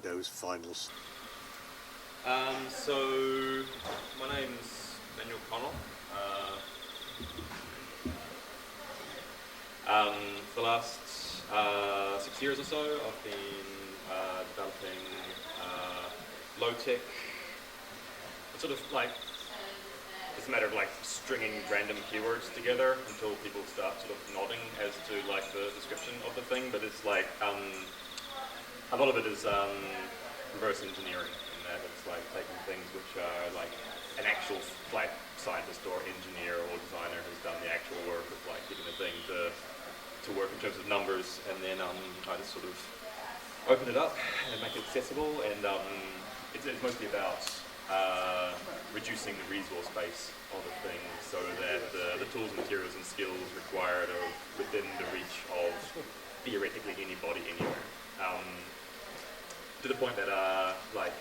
those finals? So my name's Manuel Connell. For the last 6 years or so, I've been developing low-tech. It's sort of like, it's a matter of like stringing random keywords together until people start sort of nodding as to like the description of the thing, but it's like, a lot of it is reverse engineering, in that it's like taking things which are like an actual like scientist or engineer or designer has done the actual work of like getting the thing to work in terms of numbers, and then I just sort of open it up and make it accessible, and it's mostly about reducing the resource base of a thing so that the tools, materials and skills required are within the reach of theoretically anybody anywhere. To the point that like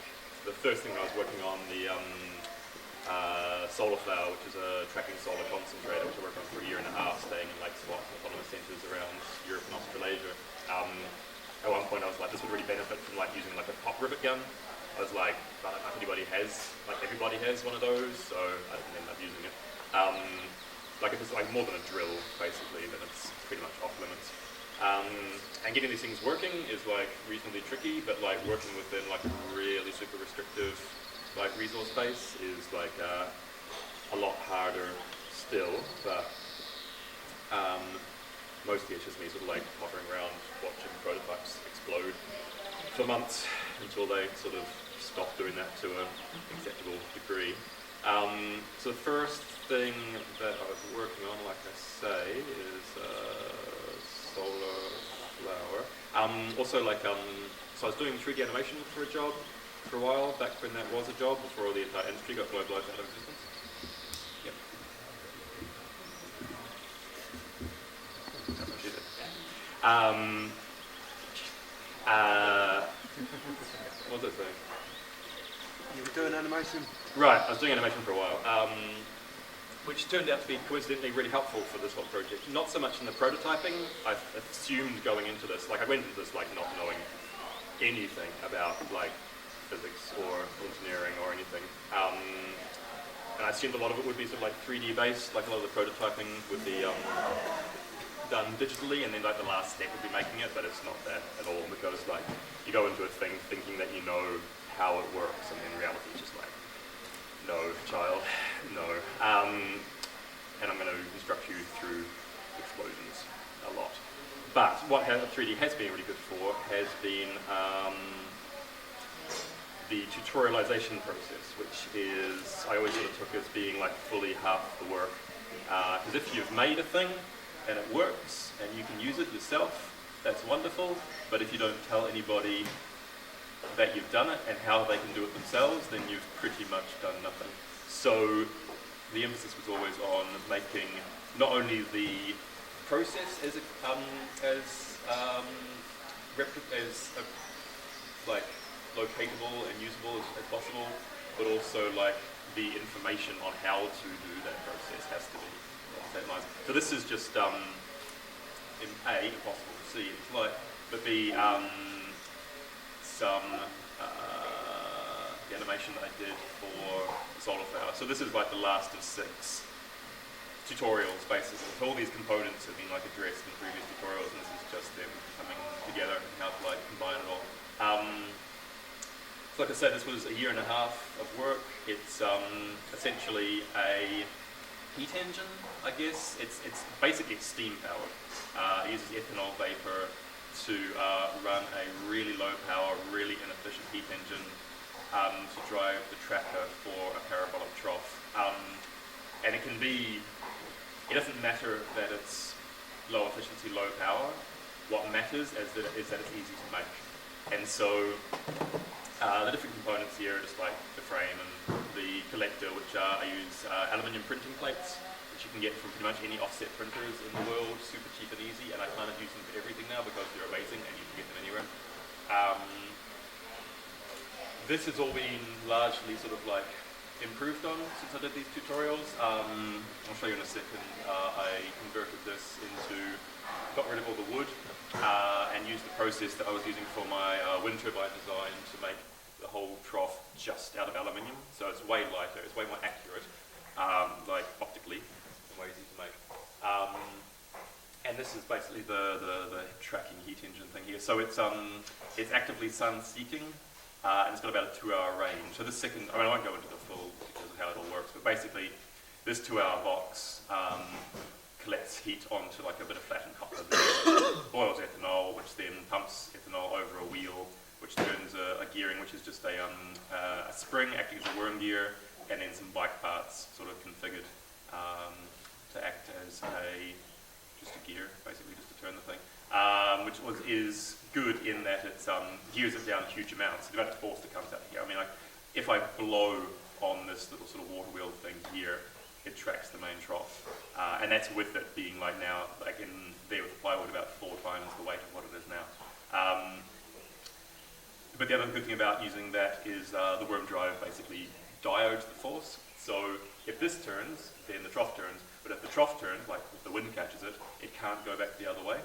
the first thing I was working on, the solar flower, which is a tracking solar concentrator, which I worked on for 1.5 years, staying in like SWAT autonomous centres around Europe and Australasia. At one point I was like, this would really benefit from like using like a pop rivet gun. I was like, I don't know if anybody has, like everybody has one of those, so I didn't end up using it. Like if it's like more than a drill, basically, then it's pretty much off limits. And getting these things working is like reasonably tricky, but like working within like a really super restrictive like resource base is like a lot harder still, but mostly it's just me sort of like hovering around watching prototypes explode for months until they sort of stop doing that to an acceptable degree. So the first thing that I was working on, like I say, is solar flower. Also like, so I was doing 3D animation for a job for a while, back when that was a job, before the entire industry got globalized out of existence. Yep. That's what she did. What was I saying? You were doing animation? Right, I was doing animation for a while, which turned out to be coincidentally really helpful for this whole project. Not so much in the prototyping. I assumed going into this, like I went into this like not knowing anything about like physics or engineering or anything. And I assumed a lot of it would be sort of like 3D based, like a lot of the prototyping would be done digitally, and then like the last step would be making it, but it's not that at all, because like you go into a thing thinking that you know how it works, and in reality it's just like, no, child, no. And I'm going to instruct you through explosions a lot. But what 3D has been really good for has been the tutorialization process, which is, I always sort of took as being like fully half the work. Because if you've made a thing and it works and you can use it yourself, that's wonderful. But if you don't tell anybody that you've done it and how they can do it themselves, then you've pretty much done nothing. So the emphasis was always on making not only the process as like locatable and usable as possible, but also like the information on how to do that process has to be optimized. So this is just impossible to see, it's like, but B, some the animation that I did for Solar Flower. So this is like the last of 6 tutorials basically. So all these components have been like addressed in previous tutorials, and this is just them coming together and how to like combine it all. So like I said, this was 1.5 years of work. It's essentially a heat engine, I guess. It's basically steam powered. It uses ethanol vapor to run a really low power, really inefficient heat engine to drive the tracker for a parabolic trough. And it can be, it doesn't matter that it's low efficiency, low power. What matters is that it's easy to make. And so the different components here are just like the frame and the collector, which I use aluminium printing plates, which you can get from pretty much any offset printers in the world, super cheap and easy, and I kind of use them for everything now because they're amazing and you can get them anywhere. This has all been largely sort of like improved on since I did these tutorials. I'll show you in a second. I converted this into, got rid of all the wood and used the process that I was using for my wind turbine design to make the whole trough just out of aluminium. So it's way lighter, it's way more accurate, like optically, and way easier to make. And this is basically the tracking heat engine thing here. So it's actively sun-seeking, and it's got about a 2-hour range. So this second, I won't go into the full details of how it all works, but basically this 2-hour box collects heat onto like a bit of flattened copper that boils ethanol, which then pumps ethanol over a wheel, which turns a gearing, which is just a spring acting as a worm gear, and then some bike parts sort of configured to act as just a gear, basically, just to turn the thing, which is good in that it gears it down huge amounts. The amount of force that comes out of here. I mean, like, if I blow on this little sort of water wheel thing here, it tracks the main trough, and that's with it being like now, like in there with the plywood, about 4 times the weight of what it is now. But the other good thing about using that is the worm drive basically diodes the force. So if this turns, then the trough turns. But if the trough turns, like if the wind catches it, it can't go back the other way.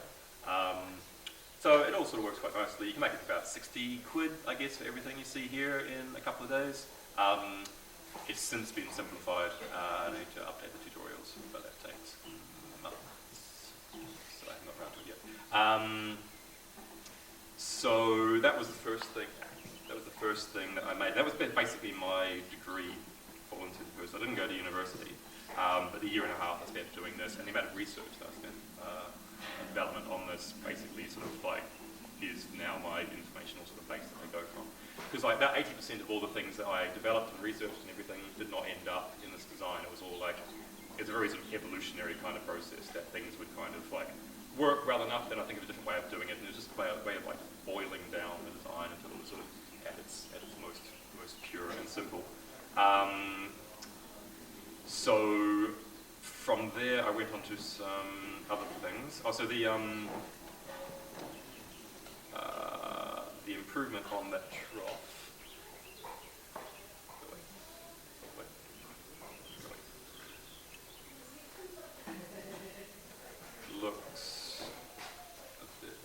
So it all sort of works quite nicely. You can make it about 60 quid, I guess, for everything you see here in a couple of days. It's since been simplified. I need to update the tutorials, but that takes months. So I'm not around to it yet. So that was the first thing. That was the first thing that I made. That was basically my degree for all intents and purposes. I didn't go to university, but the 1.5 years I spent doing this, and the amount of research that I spent and development on this basically sort of like is now my informational sort of base that I go from. Because like about 80% of all the things that I developed and researched and everything did not end up in this design. It was all like, it's a very sort of evolutionary kind of process that things would kind of like work well enough, then I think of a different way of doing it, and it's just a way of like boiling down the design until it was sort of at its most pure and simple. So from there I went on to some other things. Also the improvement on that trough. Looks a bit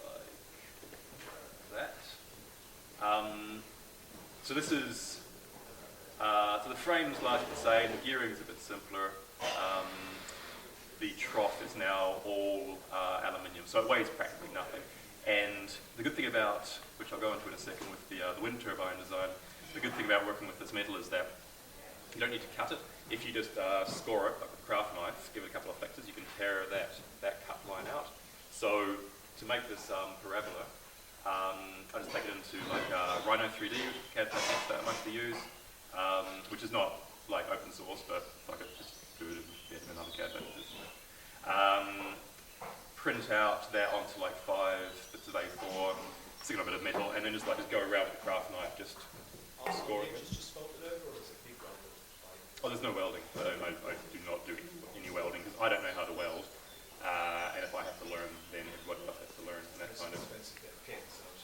like that. So this is, so the frame's largely the same, the gearing's a bit simpler. The trough is now all aluminium, so it weighs practically nothing. And the good thing about, which I'll go into in a second with the wind turbine design, the good thing about working with this metal is that you don't need to cut it. If you just score it, like with a craft knife, give it a couple of flectors, you can tear that cut line out. So to make this parabola, I just take it into like Rhino 3D, which is a CAD package that I mostly use, which is not like open source, but like it's just good and better than other CAD packages. Print out that onto like 5 bits of A4, stick on a bit of metal, and then just go around with the craft knife, just score it. Just fold it over, or is it big welded? Oh, there's no welding. I do not do any welding because I don't know how to weld, and if I have to learn, then everybody else has to learn, and that kind of.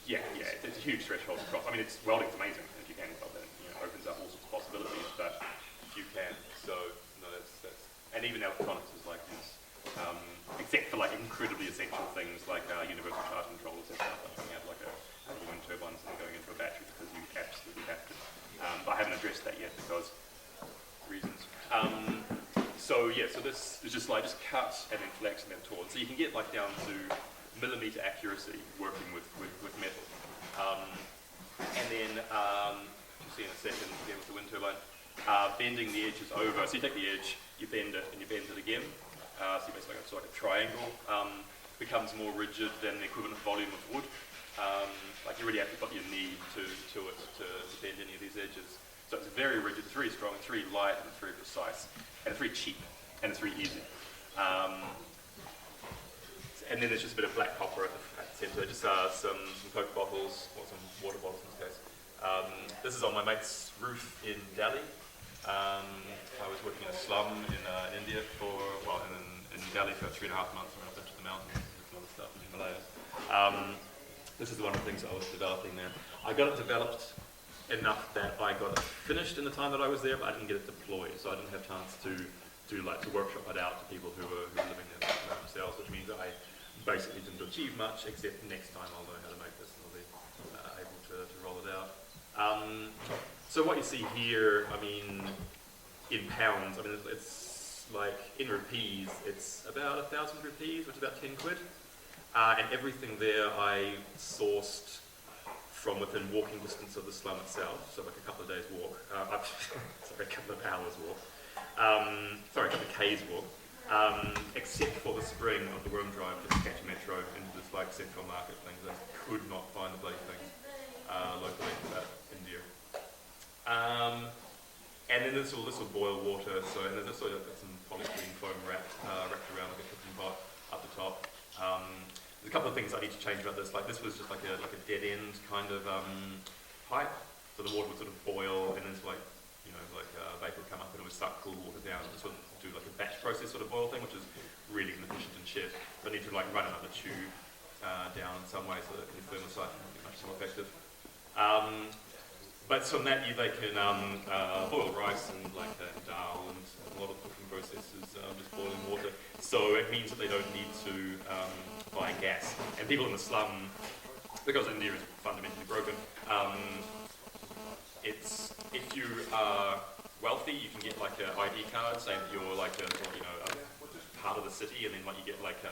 Yeah, it's a huge threshold to cross. I mean, welding's amazing if you can weld it. You know, opens up all sorts of possibilities, but if you can, so no, that's and even electronics is like this. Except for like incredibly essential things like universal charge controllers and stuff, like coming out like a wind turbine and going into a battery because you absolutely have to. But I haven't addressed that yet because reasons. So this is just cut and then flex and then torn. So you can get like down to millimeter accuracy working with metal. And then you'll see in a second again with the wind turbine, bending the edges over. So you take the edge, you bend it, and you bend it again. So you basically like a triangle, becomes more rigid than the equivalent volume of wood. Like you really have to put your knee to it to bend any of these edges. So it's very rigid, it's very strong, it's very light, and it's very precise, and it's very cheap, and it's very easy. And then there's just a bit of black copper at the centre, just some Coke bottles, or some water bottles in this case. This is on my mate's roof in Delhi. I was working in a slum in India in Delhi for 3.5 months. I went up into the mountains and some other stuff in the Himalayas. This is one of the things I was developing there. I got it developed enough that I got it finished in the time that I was there, but I didn't get it deployed, so I didn't have chance to workshop it out to people who were living there themselves, which means I basically didn't achieve much, except next time I'll know how to make this and I'll be able to roll it out. So what you see here, I mean, in pounds, I mean, it's like in rupees, it's about 1,000 rupees, which is about 10 quid. And everything there I sourced from within walking distance of the slum itself, so like a couple of days walk, sorry, a couple of hours walk, sorry, a couple of K's walk, except for the spring of the Worm Drive, just catch metro into this like central market thing. I could not find the bloody thing locally in India. And then this will boil water, so, and then this will got some polystyrene foam wrapped around like a cooking pot up the top. There's a couple of things I need to change about this. Like this was just like a dead end kind of pipe, so the water would sort of boil, and then it's like, you know, like vapor would come up and it would suck cool water down and sort of do like a batch process sort of boil thing, which is really inefficient and shit. But I need to like run another tube down in some way so that the thermocycle will be much more effective. But from that they can boil rice and like dal, and a lot of cooking processes just boiling water. So it means that they don't need to buy gas. And people in the slum, because India is fundamentally broken, it's if you are wealthy, you can get like an ID card saying that you're like a part of the city, and then like you get like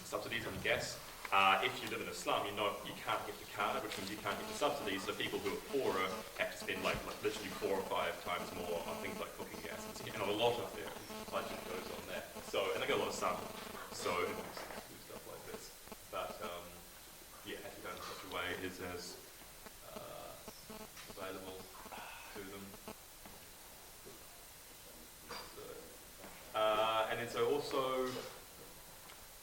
subsidies on gas. If you live in a slum, you can't get the card, which means you can't get the subsidies. So people who are poorer have to spend like literally 4 or 5 times more on things like cooking gas, and a lot of their budget goes on that. So, and they got a lot of sun, so it makes sense to do stuff like this. But yeah, it has to be done in such a way it is as available to them. So, and then so also,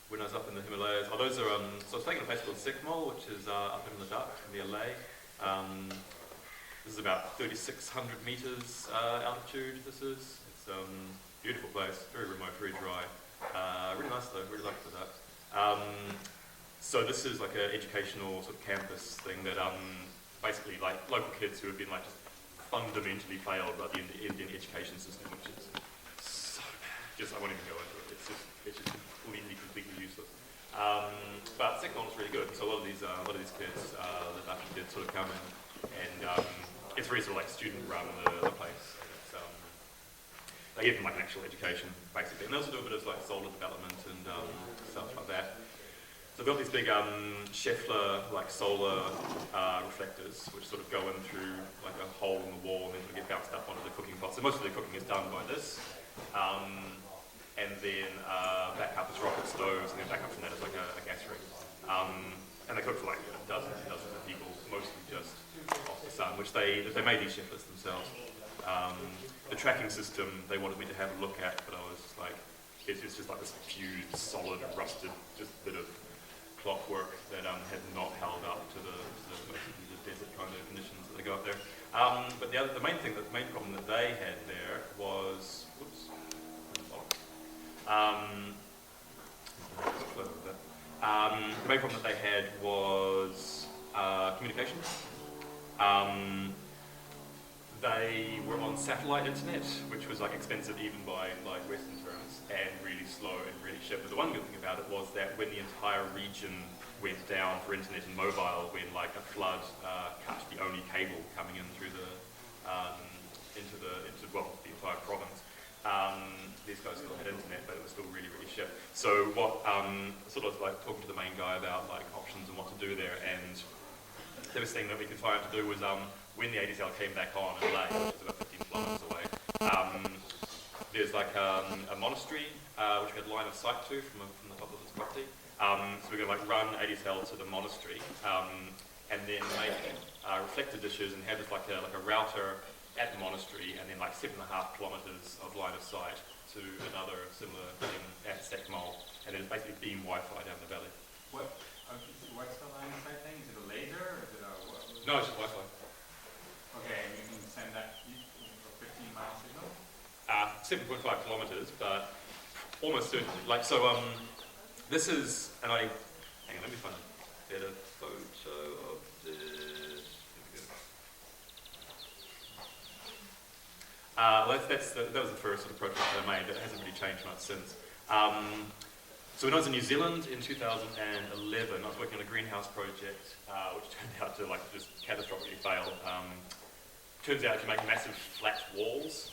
when I was up in the Himalayas, so I was taking a place called Sikmol, which is up in Ladakh, near Leh. This is about 3,600 meters altitude, this is. It's a beautiful place, very remote, very dry. Really nice though, really liked Ladakh. So this is like an educational sort of campus thing that basically like local kids who have been like just fundamentally failed by the Indian education system, which is so bad. I won't even go into it. It's just completely useless. But Sikmol is really good. So a lot of these kids, the Dutch kids, sort of come in, and it's very sort of like student-run the place. It's, they give them like an actual education, basically, and they also do a bit of like solar development and stuff like that. So they've got these big Scheffler like solar reflectors, which sort of go in through like a hole in the wall and then sort of get bounced up onto the cooking pot. So most of the cooking is done by this. And then back up as rocket stoves, and then back up from that as like a gas rig. And they cook for like dozens and dozens of people, mostly just off the sun, which they made these Schefflers themselves. The tracking system they wanted me to have a look at, but I was just like, it's just like this fused, solid, rusted, just bit of clockwork that had not held up to the desert kind of conditions that they got there. But the main problem that they had there was, the main problem that they had was communication. They were on satellite internet, which was like expensive even by like Western terms, and really slow and really shit. But the one good thing about it was that when the entire region went down for internet and mobile, when like a flood cut the only cable coming in through the entire province, these guys still had internet, but it was still really, really shit. So what, sort of like talking to the main guy about like options and what to do there, and the best thing that we could find to do was when the ADSL came back on in Leh, which is about 15 kilometers away, there's like a monastery which we had line of sight to from the top of this property. So we're going to like run ADSL to the monastery and then make reflector dishes and have just like a router at the monastery, and then like 7.5 kilometers of line of sight to another similar thing at Sikmol, and then basically beam Wi-Fi down the valley. What's the line of sight thing? Is it a laser or is it a what? No, it's just Wi-Fi. Okay, and you can send that for 15-mile signal? 7.5 kilometers, but almost certainly. Like so, this is, and hang on, let me find a better photo of this. That was the first sort of prototype that I made, but it hasn't really changed much since. So when I was in New Zealand in 2011, I was working on a greenhouse project, which turned out to like just catastrophically fail. Turns out if you make massive flat walls,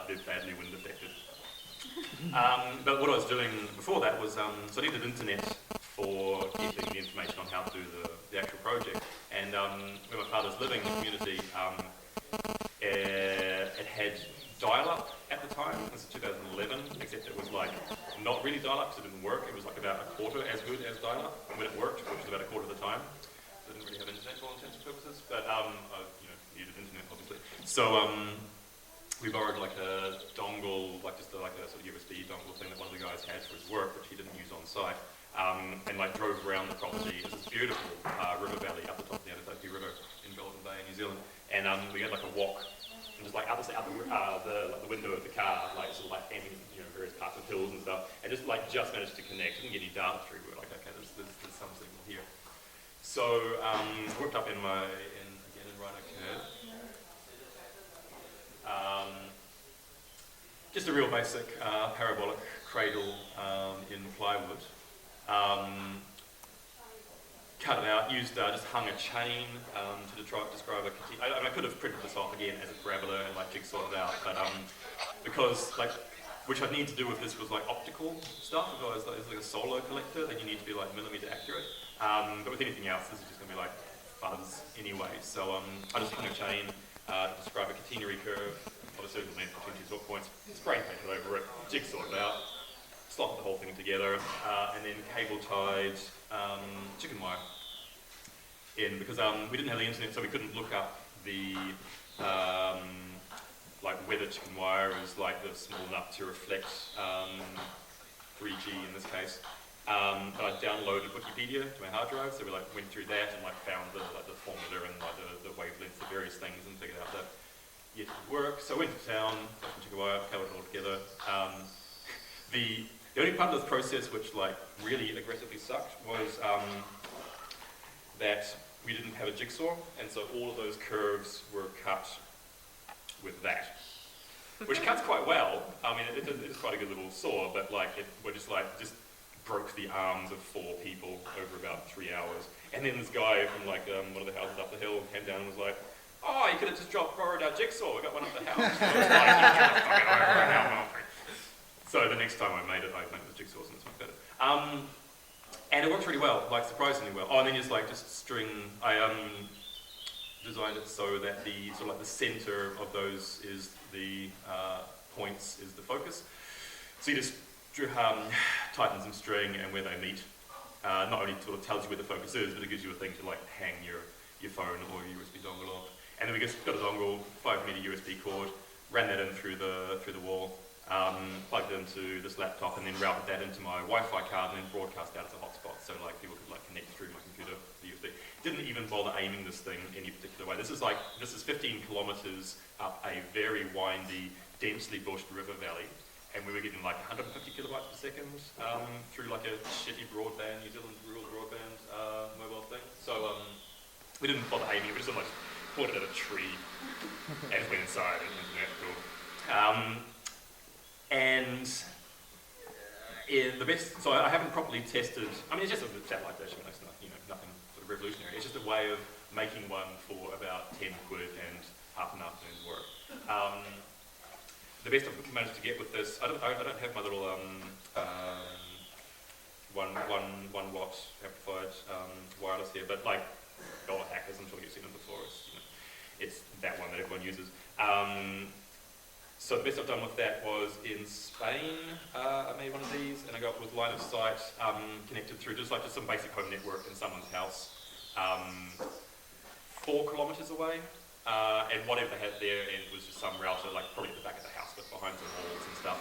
they're badly wind affected. But what I was doing before that was, so I needed internet for getting the information on how to do the actual project. And where my father's living in the community, it had dial-up at the time. This is 2011, except it was like not really dial-up because it didn't work. It was like about a quarter as good as dial-up when it worked, which was about a quarter of the time. So I didn't really have internet for all intents and purposes, but I needed internet obviously. So we borrowed like a dongle, like just like a sort of USB dongle thing that one of the guys had for his work, which he didn't use on site, and like drove around the property. It was this beautiful river valley up the top of the Untitled River in Golden Bay, New Zealand, and we had like a walk. And just like out the window of the car, like sort of like aiming, various parts of hills and stuff, and just managed to connect. Didn't get any data through. We were like, okay, there's some signal here. So worked up in Rhino Curve. Just a real basic parabolic cradle in plywood. Cut it out, just hung a chain to describe a catenary. I could have printed this off again as a parabola and like jigsawed it out, but because which I'd need to do with this was like optical stuff. If it's like a solar collector, then you need to be like millimeter accurate. But with anything else, this is just going to be like fuzz anyway. So I just hung a chain to describe a catenary curve of a certain length between two sort points. Spray painted over it, jigsawed it out, slotted the whole thing together, and then cable tied chicken wire in, because we didn't have the internet, so we couldn't look up the like whether chicken wire is like the small enough to reflect 3G in this case. But I downloaded Wikipedia to my hard drive, so we like went through that and like found the formula and like the wavelengths of various things and figured out that it would work. So I went to town, got some chicken wire, cabled it all together. The only part of this process which like really aggressively sucked was that we didn't have a jigsaw, and so all of those curves were cut with that, which cuts quite well. I mean, it's quite a good little saw, but like we just broke the arms of 4 people over about 3 hours. And then this guy from like one of the houses up the hill came down and was like, "Oh, you could have just borrowed our jigsaw. We got one up the house." So, so the next time I made it with jigsaws, and it's much better. And it works really well, like surprisingly well. Oh, and then just string. I designed it so that the the center of those is the points is the focus. So you just tighten some string, and where they meet, not only sort of tells you where the focus is, but it gives you a thing to like hang your phone or your USB dongle off. And then we just got a dongle, 5-meter USB cord, ran that in through the wall. Plugged it into this laptop and then routed that into my Wi-Fi card and then broadcast out as a hotspot, so like people could like connect through my computer to the USB. Didn't even bother aiming this thing any particular way. This is 15 kilometers up a very windy, densely bushed river valley, and we were getting like 150 kilobytes per second through like a shitty broadband, New Zealand rural broadband mobile thing. So we didn't bother aiming it, we just sort of like pointed at a tree and went inside and internet cool. And the best, so I haven't properly tested, I mean it's just a satellite dish, it's not, nothing sort of revolutionary. It's just a way of making one for about 10 quid and half an afternoon's work. The best I've managed to get with this, I don't have my little 1 watt amplified wireless here, but like dollar hackers, I'm sure you've seen them before, it's that one that everyone uses. So the best I've done with that was in Spain. I made one of these, and I got with line of sight connected through just some basic home network in someone's house, 4 kilometers away. And whatever they had there was just some router, like probably at the back of the house, but behind some walls and stuff.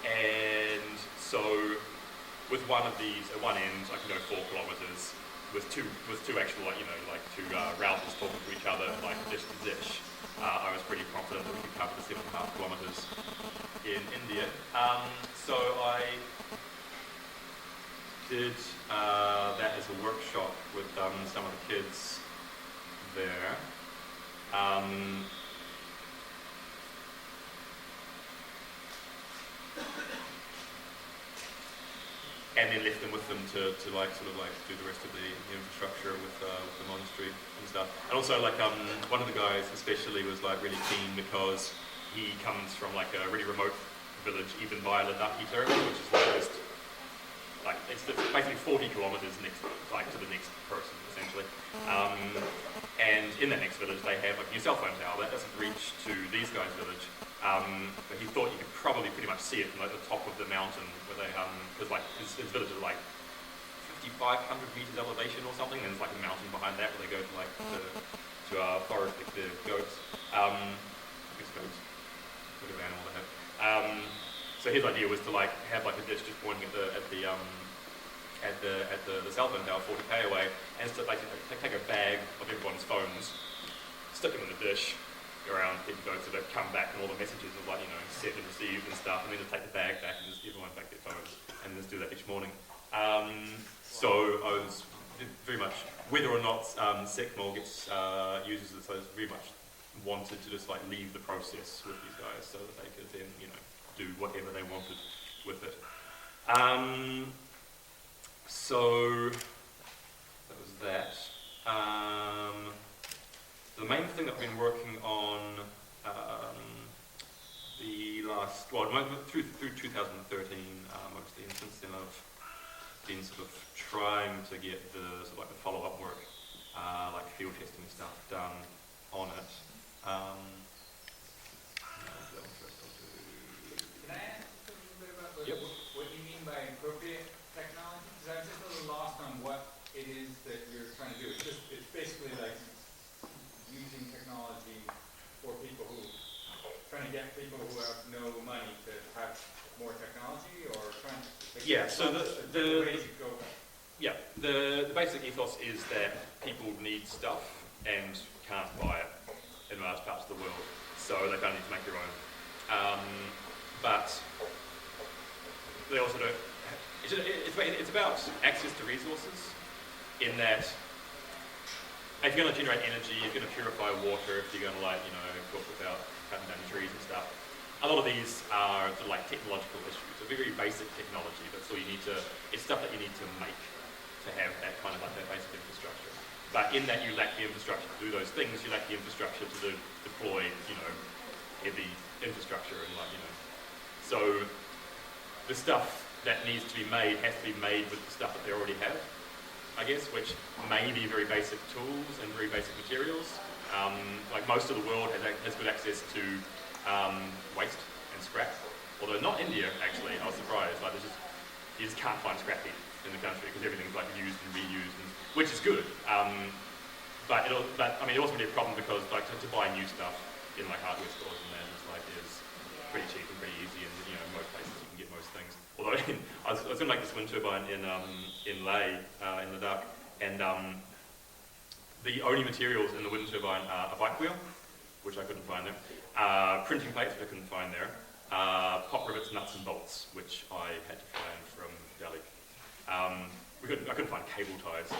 And so with one of these, at one end, I can go 4 kilometers with two actual, two routers talking to each other, like dish to dish. I was pretty confident that we could cover the 7.5 kilometers in India. So I did that as a workshop with some of the kids there. and then left them with them to like sort of like do the rest of the infrastructure with the monastery and stuff. And also like one of the guys especially was like really keen because he comes from like a really remote village, even by Ladakhi territory, which is like just like it's basically 40 kilometers next like to the next person essentially. And in that next village they have like a new cell phone tower that doesn't reach to these guys' village. But he thought you could probably pretty much see it from like the top of the mountain where they because like his village is like 5,500 meters elevation or something, and there's like a mountain behind that where they go to like to forest like the goats. I think it's goats. Whatever animal they have. So his idea was to like have like a dish just pointing at the cell phone tower 40k away, and so like take a bag of everyone's phones, stick them in the dish around people goats so they come back and all the messages of like, you know, sent and received and stuff, and then just take the bag back and just everyone back their phones and just do that each morning. So I was very much, whether or not Sekmol gets uses this, I was very much wanted to just like leave the process with these guys so that they could then, you know, do whatever they wanted with it. So that was that. The main thing that I've been working on the last, well, through 2013 mostly, and since then I've been sort of trying to get the sort of like the follow-up work, like field testing stuff done on it. Can I ask a little bit about what you mean by appropriate technology? Because I'm just a little lost on what it is that you're trying to do. It's basically like using technology for people trying to get people who have no money to have more technology, or trying to so the ways you go about it. Yeah, the basic ethos is that people need stuff and can't buy it in large parts of the world, so they kind of need to make their own. But they also don't. It's about access to resources, in that if you're going to generate energy, if you're going to purify water, if you're going to like, you know, cook without cutting down trees and stuff, a lot of these are sort of like technological issues. They're very basic technology, but so you need to, it's stuff that you need to make to have that kind of like that basic infrastructure. But in that you lack the infrastructure to do those things, you lack the infrastructure to deploy, you know, heavy infrastructure and like, you know. So the stuff that needs to be made has to be made with the stuff that they already have, I guess, which may be very basic tools and very basic materials. Like most of the world has good access to waste and scrap. Although not India, actually, I was surprised. Like you just can't find scrap heap in the country because everything's like used and reused, which is good. But I mean, it also be a problem because like to buy new stuff in like hardware stores and that is pretty cheap and pretty easy, and you know most places you can get most things. Although I was going to make this wind turbine in Leh, in Ladakh, and the only materials in the wind turbine are a bike wheel, which I couldn't find there, printing plates, which I couldn't find there, pop rivets, nuts and bolts, which I had to find from Delhi. I couldn't find cable ties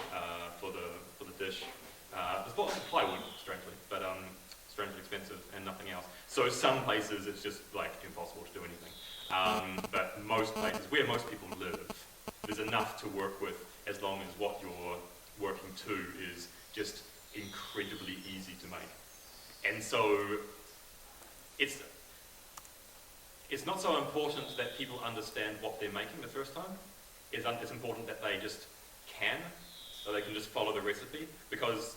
for the dish. There's lots of plywood, strangely, but strangely expensive, and nothing else. So some places it's just like impossible to do anything. But most places, where most people live, there's enough to work with as long as what you're working to is just incredibly easy to make. And so it's not so important that people understand what they're making the first time. It's important that they just can, so they can just follow the recipe, because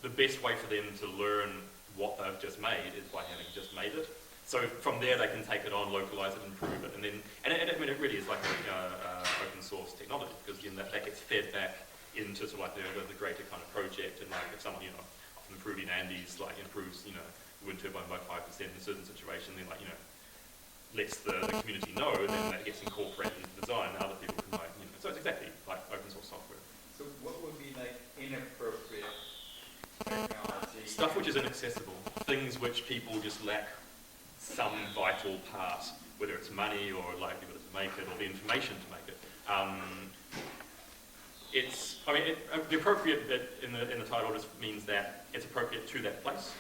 the best way for them to learn what they've just made is by having just made it. So from there they can take it on, localize it, improve it, and then, I mean it really is like open source technology, because you know, that gets fed back into sort of like the greater kind of project, and like if someone, you know, improving Andes like improves, you know, the wind turbine by 5% in a certain situation, then like, you know, lets the community know, then that gets incorporated into design, and other people can like, you know, so it's exactly like open source software. So what would be like inappropriate technology? Stuff which is inaccessible, things which people just lack some vital part, whether it's money or like the ability to make it or the information to make it. The appropriate bit in the title just means that it's appropriate to that place.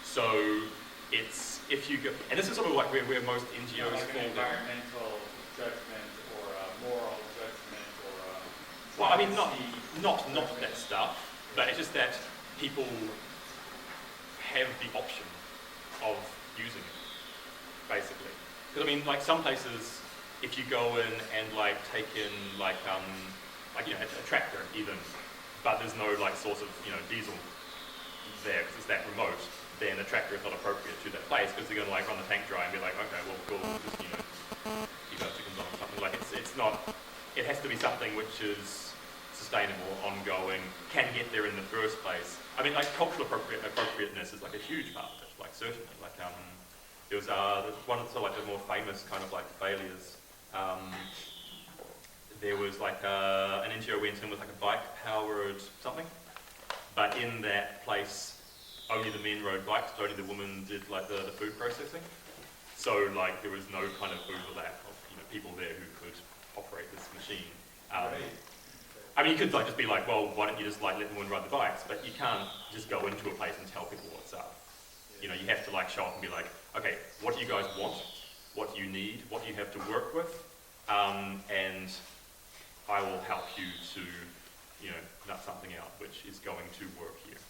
So it's, if you go, and this is sort of like where most NGOs like fall an down. environmental judgment or a Well, I mean, not that stuff, but it's just that people have the option of using it, basically. Because I mean, like some places, if you go in and like take in like you know a tractor even, but there's no like source of diesel there because it's that remote, then a tractor is not appropriate to that place because they're going to like run the tank dry and be like, okay, well, cool, we'll just keep our chickens on or something. Like it's not. It has to be something which is sustainable, ongoing, can get there in the first place. I mean, like cultural appropriateness is like a huge part of it. Like certainly, like there was one of the like the more famous kind of like failures. There was like an NGO went in with like a bike-powered something, but in that place, only the men rode bikes, but only the women did like the food processing. So like there was no kind of overlap of people there who could operate this machine. I mean, you could like just be like, well, why don't you just like let the women ride the bikes? But you can't just go into a place and tell people what's up. You have to like show up and be like, okay, what do you guys want? What do you need? What do you have to work with? And I will help you to, nut something out which is going to work here.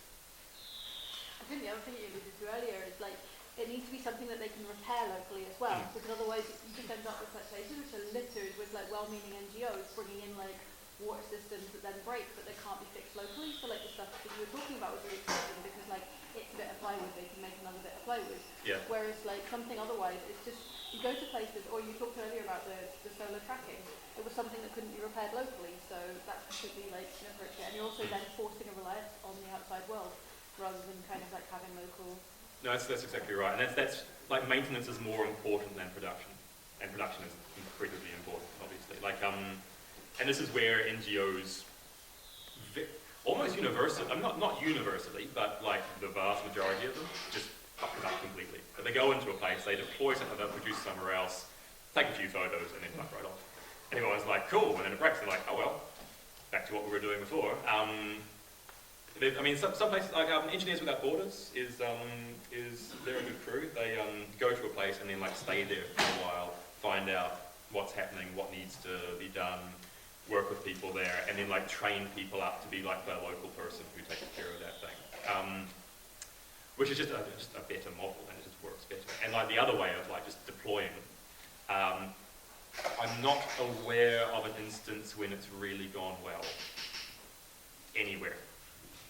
I think the other thing you alluded to earlier is like, it needs to be something that they can repair locally as well, because otherwise you just end up with such places which are littered with like well-meaning NGOs bringing in like water systems that then break but they can't be fixed locally. So like the stuff that you were talking about was really interesting because like it's a bit of plywood, they can make another bit of plywood. Yeah. Whereas like something otherwise, it's just, you go to places, or you talked earlier about the solar tracking, it was something that couldn't be repaired locally, so that's completely like inappropriate. And you're also then forcing a reliance on the outside world rather than kind of like having local. No, that's exactly right, and that's like maintenance is more important than production, and production is incredibly important, obviously. Like and this is where NGOs almost universally, not universally, but like the vast majority of them just fuck it up completely. But they go into a place, they deploy something they'll produce somewhere else, take a few photos, and then fuck right off. And everyone's like, cool, and then it breaks, and they're like, oh well, back to what we were doing before. I mean, some places like Engineers Without Borders is they're a good crew. They go to a place and then like stay there for a while, find out what's happening, what needs to be done, work with people there, and then like train people up to be like the local person who takes care of that thing. Which is just a better model, and it just works better. And like the other way of like just deploying, I'm not aware of an instance when it's really gone well anywhere.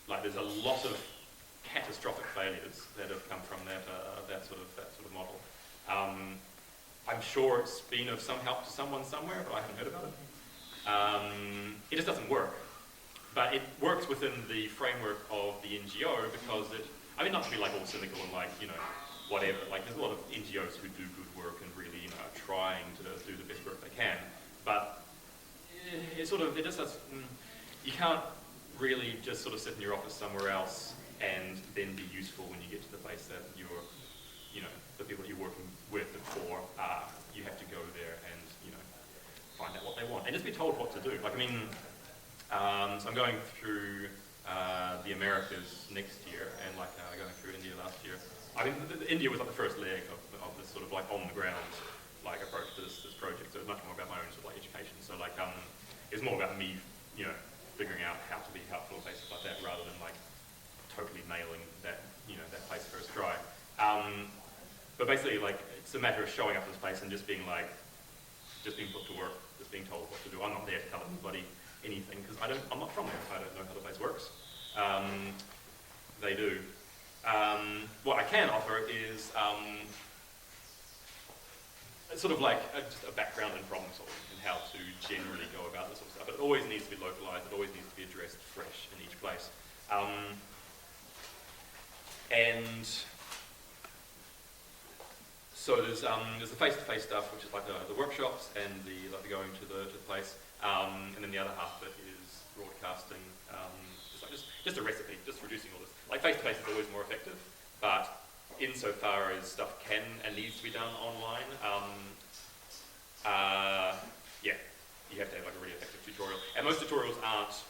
Like there's a lot of catastrophic failures that have come from that sort of model. I'm sure it's been of some help to someone somewhere, but I haven't heard about it. It just doesn't work. But it works within the framework of the NGO because not to be like all cynical and like, whatever. Like there's a lot of NGOs who do good work and really, are trying to do the best work they can. But you can't really just sort of sit in your office somewhere else and then be useful when you get to the place that you're, the people that you're working with and for, you have to go there and, find out what they want and just be told what to do. Like, so I'm going through the Americas next year and going through India last year. India was like the first leg of this sort of like on the ground like approach to this project. So it was much more about my own sort of like education. So like it was more about me, figuring out how to be helpful in places like that rather than like totally nailing that, that place first try. But basically like it's a matter of showing up in this place and just being being put to work, just being told what to do. I'm not there to tell anybody anything because I'm not from there. I don't know how the place works. They do. What I can offer is sort of like just a background in problem solving and how to generally go about this sort of stuff. But it always needs to be localized. It always needs to be addressed fresh in each place. And so there's the face-to-face stuff, which is like the workshops and the going to the place, and then the other half of it is broadcasting, just a recipe, just reducing all this. Like face-to-face is always more effective, but insofar as stuff can and needs to be done online, you have to have like a really effective tutorial. And most tutorials aren't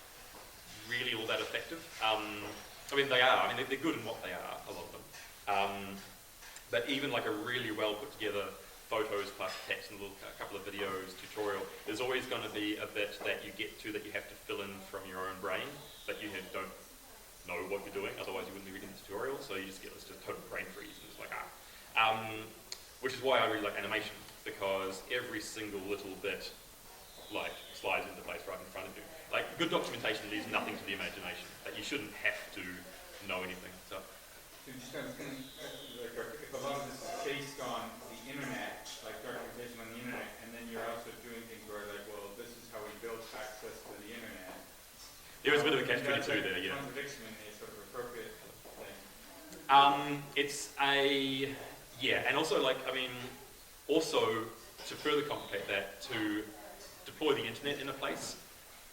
really all that effective. They are. They're good in what they are, a lot of them. But even like a really well put together photos plus text and a couple of videos, tutorial, there's always going to be a bit that you get to that you have to fill in from your own brain, but you don't know what you're doing, otherwise you wouldn't be reading the tutorial, so you just get this just total brain freeze, and it's like, which is why I really like animation, because every single little bit like slides into place right in front of you. Like, good documentation leaves nothing to the imagination, that you shouldn't have to know anything. So just like, if a lot of this is based on the internet, like documentation on the internet, and then you're also doing things where like, well, this is how we built access to the internet. there is a bit of a catch-22 there, yeah. Contradiction in the sort of appropriate thing. And also like, I mean, also to further complicate that, to deploy the internet in a place,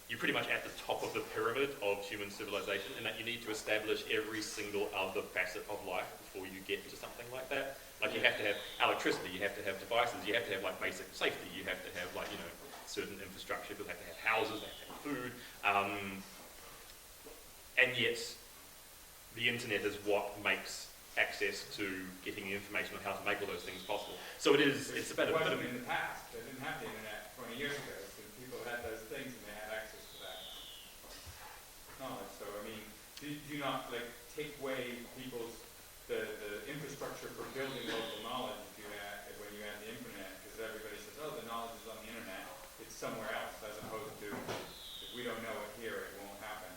you're pretty much at the top of the pyramid of human civilization, in that you need to establish every single other facet of life before you get to something like that. Like, you have to have electricity, you have to have devices, you have to have like basic safety, you have to have like, you know, certain infrastructure, people have to have houses, they have to have food, and yet the internet is what makes access to getting information on how to make all those things possible. So it's a bit of in the past. They didn't have the internet 20 years ago, so people had those things and they had access to that knowledge. So I mean, do you not like take away people's the infrastructure for building local knowledge when you add the internet? Because everybody says, oh, the knowledge is on the internet. It's somewhere else, as opposed to if we don't know it here, it won't happen.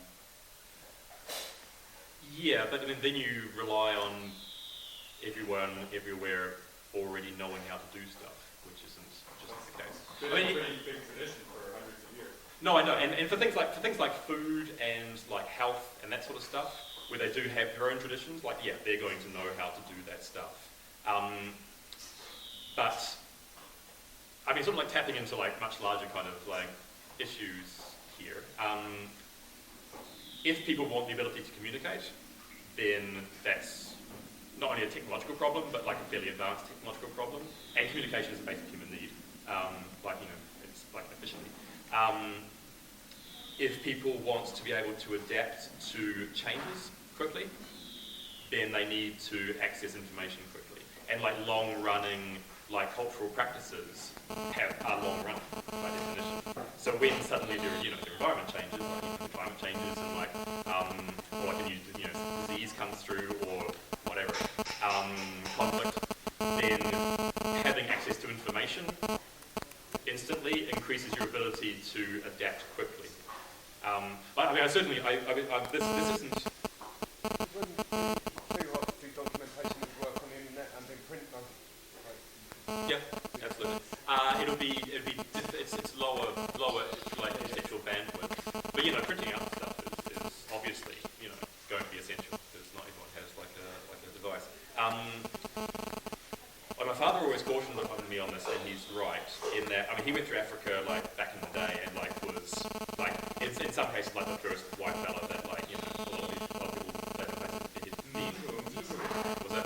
Yeah, but I mean, then you rely on everyone, everywhere, already knowing how to do stuff, which isn't the case. It's been a pretty big tradition for hundreds of years. No, I know, and for things like food and like health and that sort of stuff, where they do have their own traditions, like, yeah, they're going to know how to do that stuff. But I mean, sort of like tapping into like much larger kind of like issues here. If people want the ability to communicate, then that's not only a technological problem, but like a fairly advanced technological problem. And communication is a basic human need, like, you know, it's like efficiently. If people want to be able to adapt to changes quickly, then they need to access information quickly. And like long-running, like cultural practices are long-running by definition. So when suddenly the environment changes, like climate changes, and like or like a new disease comes through or whatever, conflict, then having access to information instantly increases your ability to adapt quickly. But I mean, this isn't. Do documentation of work on the internet and then print them? Yeah, absolutely. It's lower like intellectual bandwidth, but you know, printing out stuff is obviously going to be essential, because not everyone has like a device. Well, my father always cautioned me on this, and he's right in that. I mean, he went through Africa like back in the day, and like was like in some cases like the first white fella that like a lot of people need. Was that?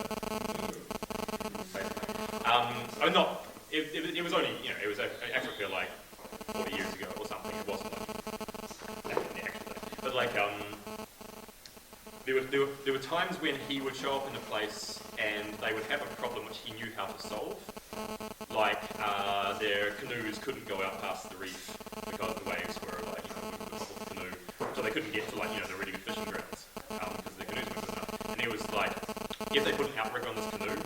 Not. It was only it was Africa like 40 years ago or something. It wasn't like back in the actual day. But like there were times when he would show up in a place and they would have a problem which he knew how to solve. Like their canoes couldn't go out past the reef because the waves were like the top of the canoe, so they couldn't get to like the really good fishing grounds because the canoes weren't good enough. And he was like, if they put an outrigger on this canoe,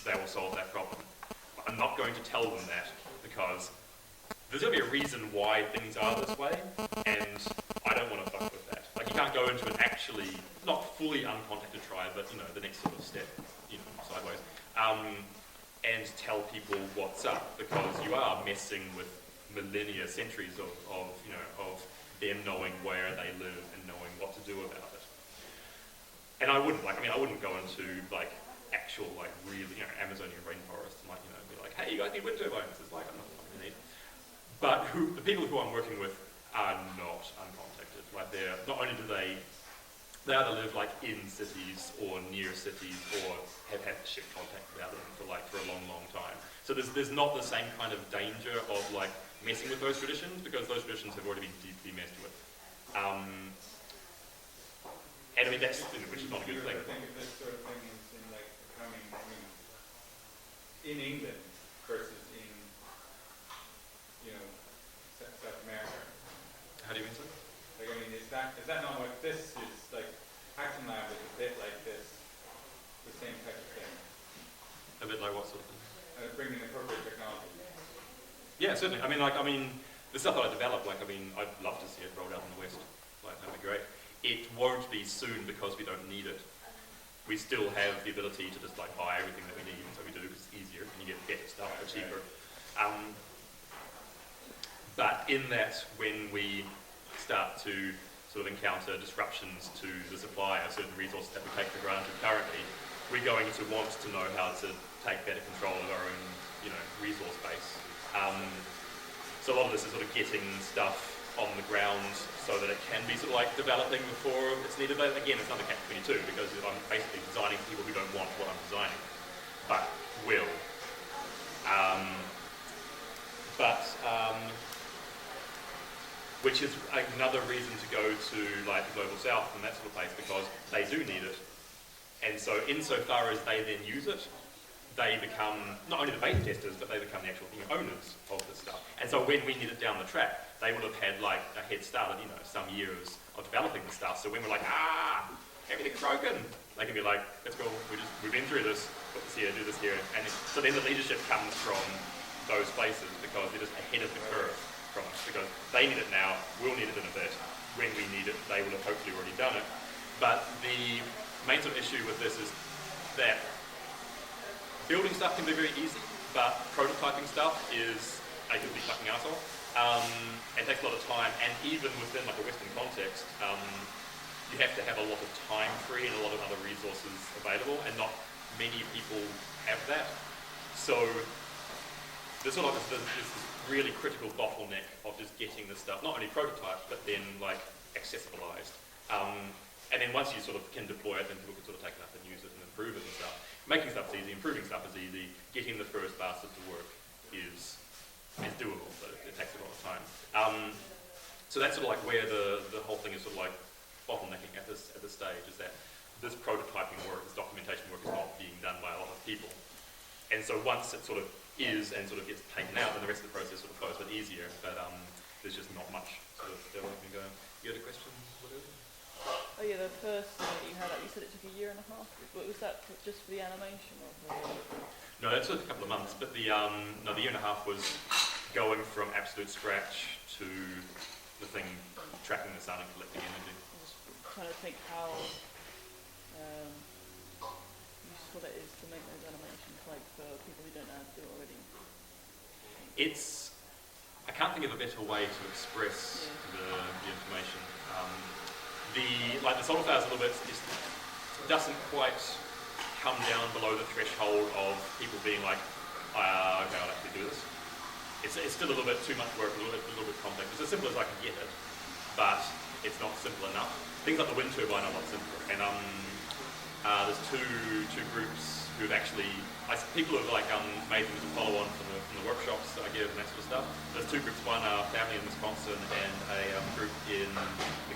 they will solve that problem. But I'm not going to tell them that, because there's going to be a reason why things are this way, and I don't want to fuck with that. Like, you can't go into an actually, not fully uncontacted tribe, but the next sort of step, sideways, and tell people what's up, because you are messing with millennia, centuries of them knowing where they live and knowing what to do about it. And I wouldn't go into like actual really Amazonian rainforest and be like, hey, you guys need wind turbines. It's like, I'm not going to need. But the people who I'm working with are not uncontacted. Like, they're not only do they either live like in cities or near cities or have had ship contact without them for a long, long time. So there's not the same kind of danger of like messing with those traditions, because those traditions have already been deeply messed with. And I mean, that's, which is not a good thing. I think this sort of thing is in like becoming, in England, versus in, South America? How do you mean so? Like, I mean, is that not what this is, like, Action Lab is a bit like this, the same type of thing? A bit like what sort of thing? Bringing appropriate technology. Yeah, certainly. The stuff that I develop, I'd love to see it rolled out in the West. That'd be great. It won't be soon because we don't need it. We still have the ability to just buy everything that we need, so we do because it's easier and you get better stuff for cheaper. But in that, when we start to sort of encounter disruptions to the supply of certain resources that we take for granted currently, we're going to want to know how to take better control of our own, resource base. So a lot of this is sort of getting stuff on the ground so that it can be sort of developing before it's needed. But again, it's another catch-22 because I'm basically designing for people who don't want what I'm designing, but will. Which is another reason to go to the Global South and that sort of place because they do need it. And so insofar as they then use it, they become not only the beta testers, but they become the actual owners of this stuff. And so when we need it down the track, they will have had a head start of some years of developing the stuff. So when we're everything's broken, they can be that's cool, we've been through this, put this here, do this here. And so then the leadership comes from those places because they're just ahead of the curve from us because they need it now, we'll need it in a bit. When we need it, they will have hopefully already done it. But the main sort of issue with this is that building stuff can be very easy, but prototyping stuff is a complete fucking arsehole. It takes a lot of time, and even within a Western context, you have to have a lot of time free and a lot of other resources available, and not many people have that. So there's sort of this really critical bottleneck of just getting this stuff, not only prototyped, but then accessibilized. And then once you sort of can deploy it, then people can sort of take it up and use it and improve it and stuff. Making stuff is easy, improving stuff is easy, getting the first bastard to work is doable, but it takes a lot of time. So that's sort of where the whole thing is sort of bottlenecking at this stage, is that this prototyping work, this documentation work is not being done by a lot of people. And so once it sort of is and sort of gets taken out, then the rest of the process sort of flows a bit easier, but there's just not much sort of development going. You had a question? Whatever? Oh yeah, the first thing that you had, you said it took a year and a half. But was that just for the animation or for No, that took a couple of months, but the year and a half was going from absolute scratch to the thing tracking the sun and collecting energy. I was trying to think how useful it is to make those animations for people who don't know how to do it already. I can't think of a better way to express the information. The solar flowers a little bit just doesn't quite come down below the threshold of people being okay, I'll actually do this. It's still a little bit too much work, a little bit complex. It's as simple as I can get it, but it's not simple enough. Things like the wind turbine are a lot simpler, and there's two groups who've actually, people who've made them as a follow-on from the workshops that I give and that sort of stuff. There's two groups, one a family in Wisconsin and a group in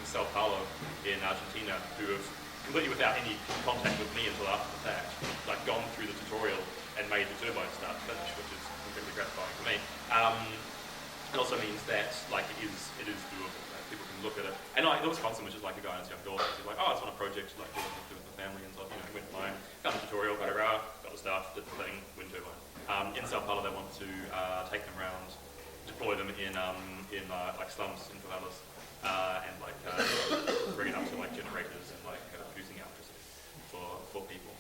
Sao Paulo in Argentina, who have completely without any contact with me until after the fact, gone through the tutorial and made the turbine start to finish, which is incredibly gratifying for me. It also means that it is doable. People can look at it. And Wisconsin was just a guy and his young daughter. He's oh, it's on a project to do with the family, and so went online, found the tutorial, got the stuff, did the thing, wind turbine. In Sao Paulo, they want to take them around, deploy them in slums in favelas, and bring it up to generators and producing electricity for people.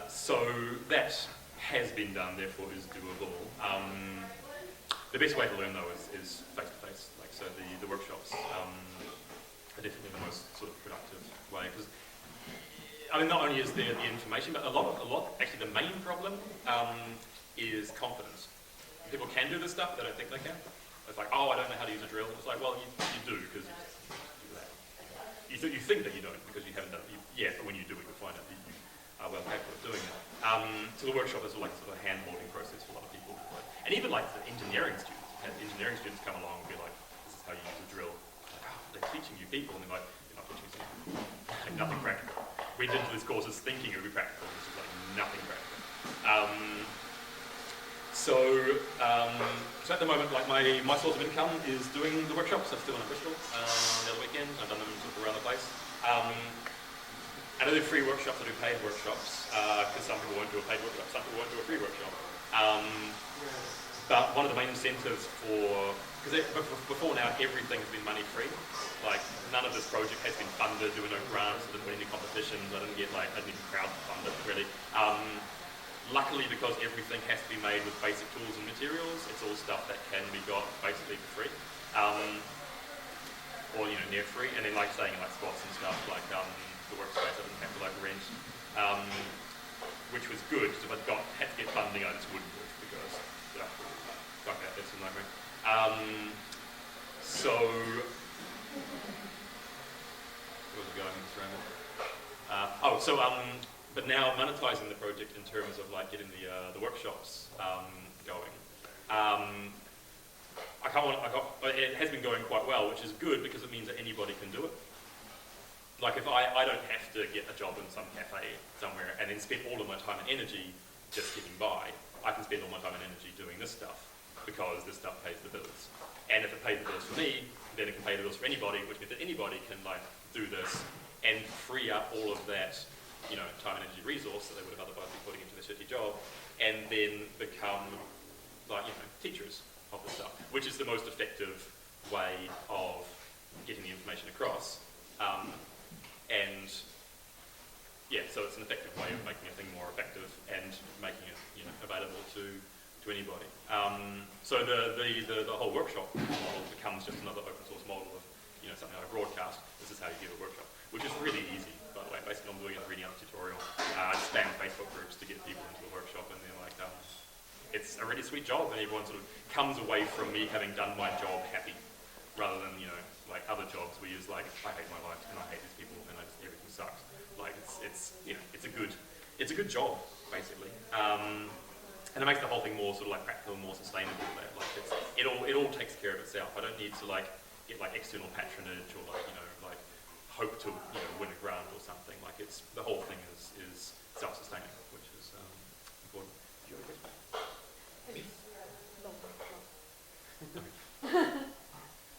So that has been done, therefore is doable. The best way to learn though is face-to-face. So the workshops are definitely the most sort of productive way, because not only is there the information, but a lot, actually the main problem is confidence. People can do this stuff, they don't think they can. It's oh, I don't know how to use a drill. It's well, you do, because you do that. You think that you don't, because you haven't done it yet, but when you do it, you'll find out that you are well capable of doing it. So the workshop is sort of a hand-holding process for a lot of people. And even the engineering students, engineering students come along and be this is how you use a drill. They're teaching you people, and they're you're not teaching me something. Nothing practical. went into these courses thinking it would be practical, which is like nothing practical. So at the moment, like my source of income is doing the workshops. I'm still in Bristol the other weekend. I've done them sort of around the place. And I do free workshops, I do paid workshops, because some people won't do a paid workshop, some people won't do a free workshop. But one of the main incentives because before now everything's been money free. Like none of this project has been funded, there were no grants, I didn't win any competitions, I didn't even crowdfund it really. Luckily, because everything has to be made with basic tools and materials, it's all stuff that can be got basically for free. Or near free, and then like saying like squats and stuff, like the workspace I didn't have to like rent, which was good, because if I'd had to get funding I just wouldn't do it, because fuck that, that's a nightmare. So where was I going with this ramble? But now monetizing the project in terms of like getting the workshops going. It has been going quite well, which is good because it means that anybody can do it. Like if I don't have to get a job in some cafe somewhere and then spend all of my time and energy just getting by. I can spend all my time and energy doing this stuff because this stuff pays the bills. And if it pays the bills for me, then it can pay the bills for anybody, which means that anybody can like do this and free up all of that, time and energy resource that they would have otherwise been putting into the shitty job, and then become like, teachers of the stuff, which is the most effective way of getting the information across. So it's an effective way of making a thing more effective and making it, available to anybody. So the whole workshop model becomes just another open source model of, something like a broadcast. This is how you give a workshop, which is really easy, by the way. Basically, I'm doing a reading out tutorial. I spam Facebook groups to get people into a workshop, and they're like, it's a really sweet job, and everyone sort of comes away from me having done my job happy, rather than like other jobs where you're just like, I hate my life and I hate these people and everything sucks. Like it's a good job basically, and it makes the whole thing more sort of like practical, more sustainable. Like it all takes care of itself. I don't need to like get like external patronage or like hope to win a grant or something. Like the whole thing is self-sustaining, which is important. Do you have a question?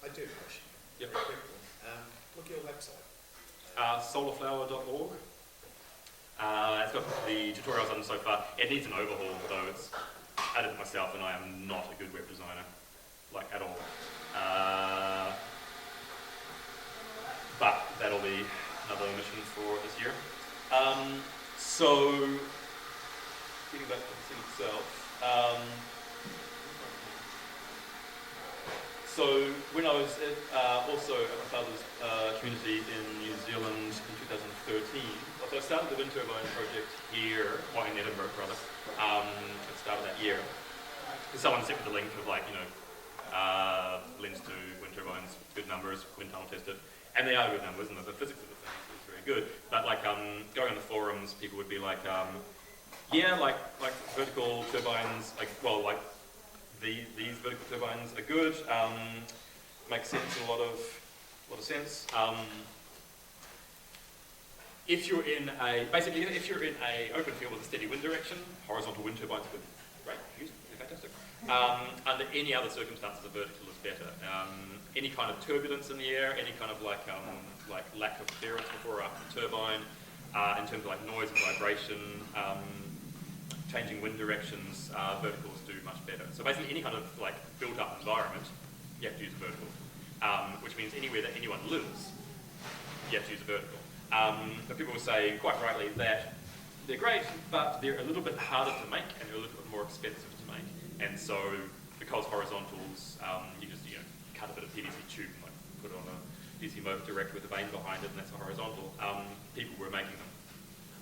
I do have a question. Yep. Very quick one. Look at your website. Solarflower.org. It's got the tutorials on so far. It needs an overhaul, though. I did it myself, and I am not a good web designer, like at all. But that'll be another mission for this year. So, getting back to the thing itself. So when I was also at my father's community in New Zealand in 2013, so I started the wind turbine project here, in Edinburgh rather, at the start of that year. Someone sent me the link of links to wind turbines, good numbers, wind tunnel tested, and they are good numbers, and the physics of the thing is very good. But going on the forums, people would be like, vertical turbines, these vertical turbines are good, make sense in a lot of sense. If you're in a open field with a steady wind direction, horizontal wind turbines are good. Great, they're fantastic. Under any other circumstances, a vertical is better. Any kind of turbulence in the air, any kind of lack of clearance before or after the turbine, in terms of noise and vibration, changing wind directions, verticals do much better. So basically any kind of built-up environment, you have to use a vertical, which means anywhere that anyone lives, you have to use a vertical. But people will say, quite rightly, that they're great, but they're a little bit harder to make and they're a little bit more expensive to make. And so, because horizontals, you just cut a bit of PVC tube, put it on a DC motor direct with a vane behind it, and that's a horizontal. People were making them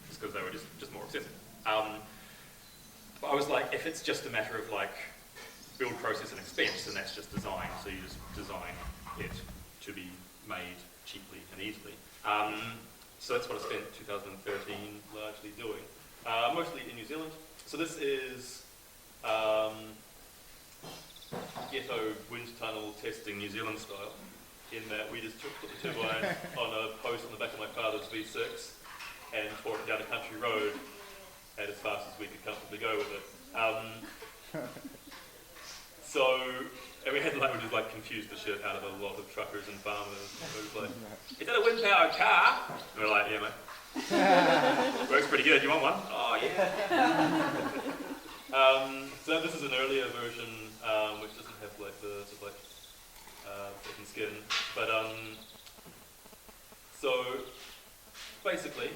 just because they were just more accessible. But I was like, if it's just a matter of build process and expense, then that's just design. So you just design it to be made cheaply and easily. So that's what I spent 2013 largely doing, mostly in New Zealand. So this is ghetto wind tunnel testing New Zealand style, in that we just put the turbine on a post on the back of my father's V6, and tore it down a country road at as fast as we could comfortably go with it. And we had we just like confused the shit out of a lot of truckers and farmers. It was like, is that a wind-powered car? And we're like, yeah, mate. Works pretty good. You want one? Oh, yeah. So this is an earlier version, which doesn't have like the sort of second skin. But so basically,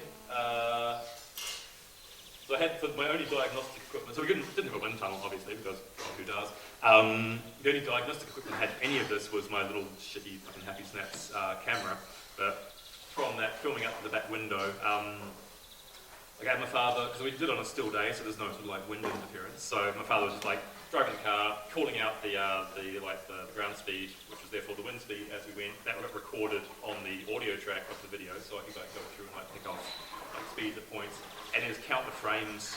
so I had my only diagnostic equipment. So we didn't have a wind tunnel, obviously, because who does? The only diagnostic equipment I had any of this was my little shitty fucking Happy Snaps camera. But from that, filming out the back window, I had my father, because we did it on a still day, so there's no sort of like wind interference. So my father was just like driving the car, calling out the ground speed, which was therefore the wind speed as we went. That got recorded on the audio track of the video, so I could like go through and like pick off like speeds at points, and then just count the frames,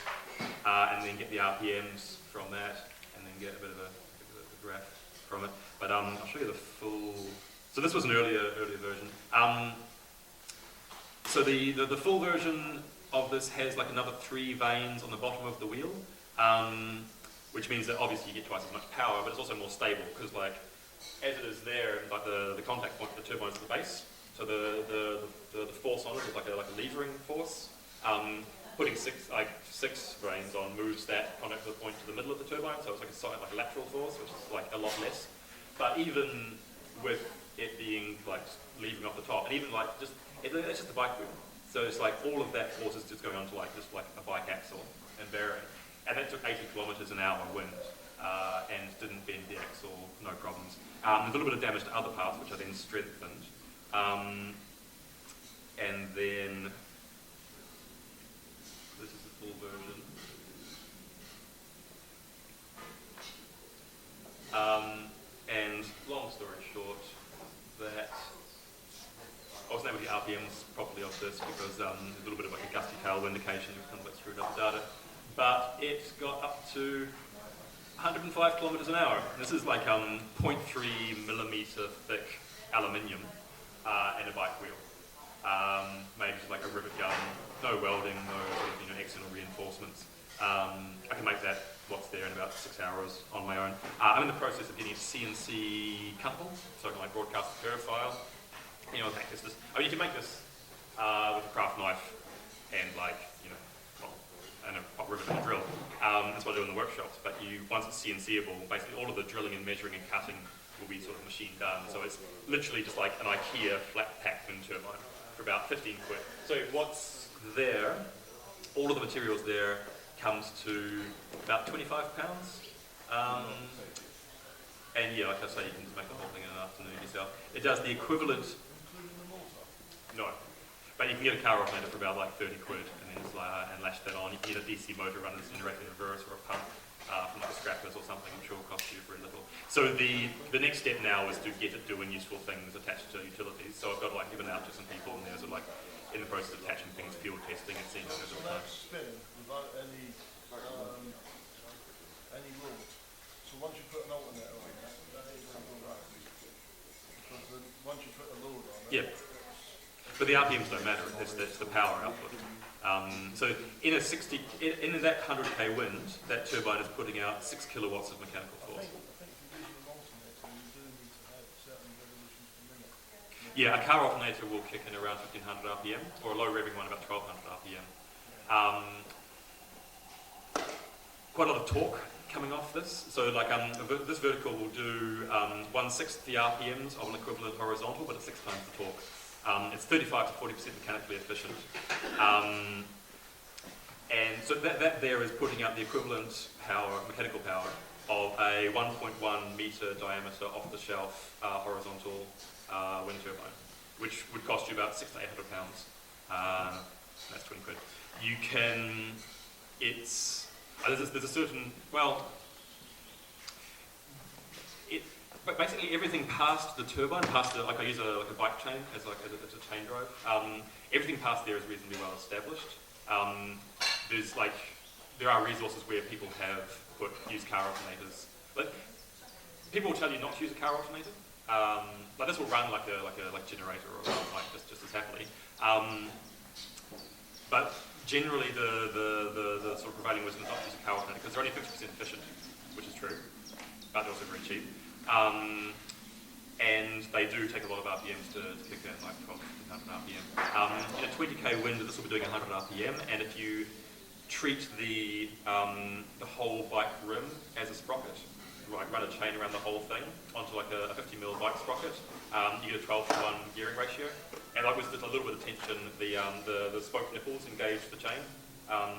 and then get the RPMs from that, and then get a bit of a graph from it. But I'll show you the full. So this was an earlier version. So the full version of this has like another 3 vanes on the bottom of the wheel, which means that obviously you get twice as much power, but it's also more stable because like as it is there, like the contact point for the turbine is the base. So the force on it is like a levering force. Putting six vanes on moves that contact point to the middle of the turbine, so it's like a lateral force, which is like a lot less. But even with it being like leaving off the top, and even like it's just a bike wheel. So it's like all of that force is just going on to like just like a bike axle and bearing. And that took 80 kilometers an hour wind and didn't bend the axle, no problems. There's a little bit of damage to other parts, which I then strengthened. And then this is the full version. And long story short, that I wasn't able to get RPMs properly of this because there's a little bit of like a gusty tailwind indication, which kind of like screwed up the data. But it got up to 105 kilometers an hour. And this is like 0.3 millimeter thick aluminium and a bike wheel. Made just like a rivet gun, no welding, no external reinforcements. I can make that what's there in about 6 hours on my own. I'm in the process of getting a CNC cuttable, so I can like broadcast the curve file. You know, you can make this with a craft knife and like, and a hot rivet and a drill. That's what I do in the workshops. But once it's CNCable, basically all of the drilling and measuring and cutting will be sort of machine done. So it's literally just like an IKEA flat pack wind turbine for about 15 quid. So what's there, all of the materials there comes to about 25 pounds. And yeah, like I say, you can just make the whole thing in an afternoon yourself. It does the equivalent. No. But you can get a car alternator for about like 30 quid and then just and lash that on. You can get a DC motor running this generator reverse or a pump from like a scrappers or something, I'm sure will cost you very little. So the next step now is to get it doing useful things attached to utilities. So I've got like given out to some people and there's like in the process of attaching things, field testing and seeing how it goes. So that's spinning without any rules. So once you put an alternator on that ain't going to go right. Because once you put a load on it, yeah. But the RPMs don't matter, it's the power output. So in that 100k wind, that turbine is putting out 6 kilowatts of mechanical force. I think if you're using an alternator, you do need to have certain revolutions per minute. Yeah, a car alternator will kick in around 1500 RPM, or a low revving one about 1200 RPM. Quite a lot of torque coming off this. So like this vertical will do 1/6 the RPMs of an equivalent horizontal, but it's 6 times the torque. It's 35 to 40% mechanically efficient. And so that there is putting out the equivalent power, mechanical power, of a 1.1 meter diameter off-the-shelf horizontal wind turbine, which would cost you about 600 to 800 pounds. That's 20 quid. You can, there's a certain, but basically everything past the turbine, like I use a bike chain as a chain drive. Everything past there is reasonably well established. There are resources where people have used car alternators. But people will tell you not to use a car alternator. This will run like a generator or like just as happily. but generally the sort of prevailing wisdom is not to use a power plant because they're only 50% efficient, which is true, but they're also very cheap. And they do take a lot of RPMs to kick in, like 1200 RPM. In a 20k wind, this will be doing 100 RPM, and if you treat the whole bike rim as a sprocket, like run a chain around the whole thing onto like a 50mm bike sprocket, you get a 12:1 gearing ratio. And like with a little bit of tension, the spoke nipples engage the chain.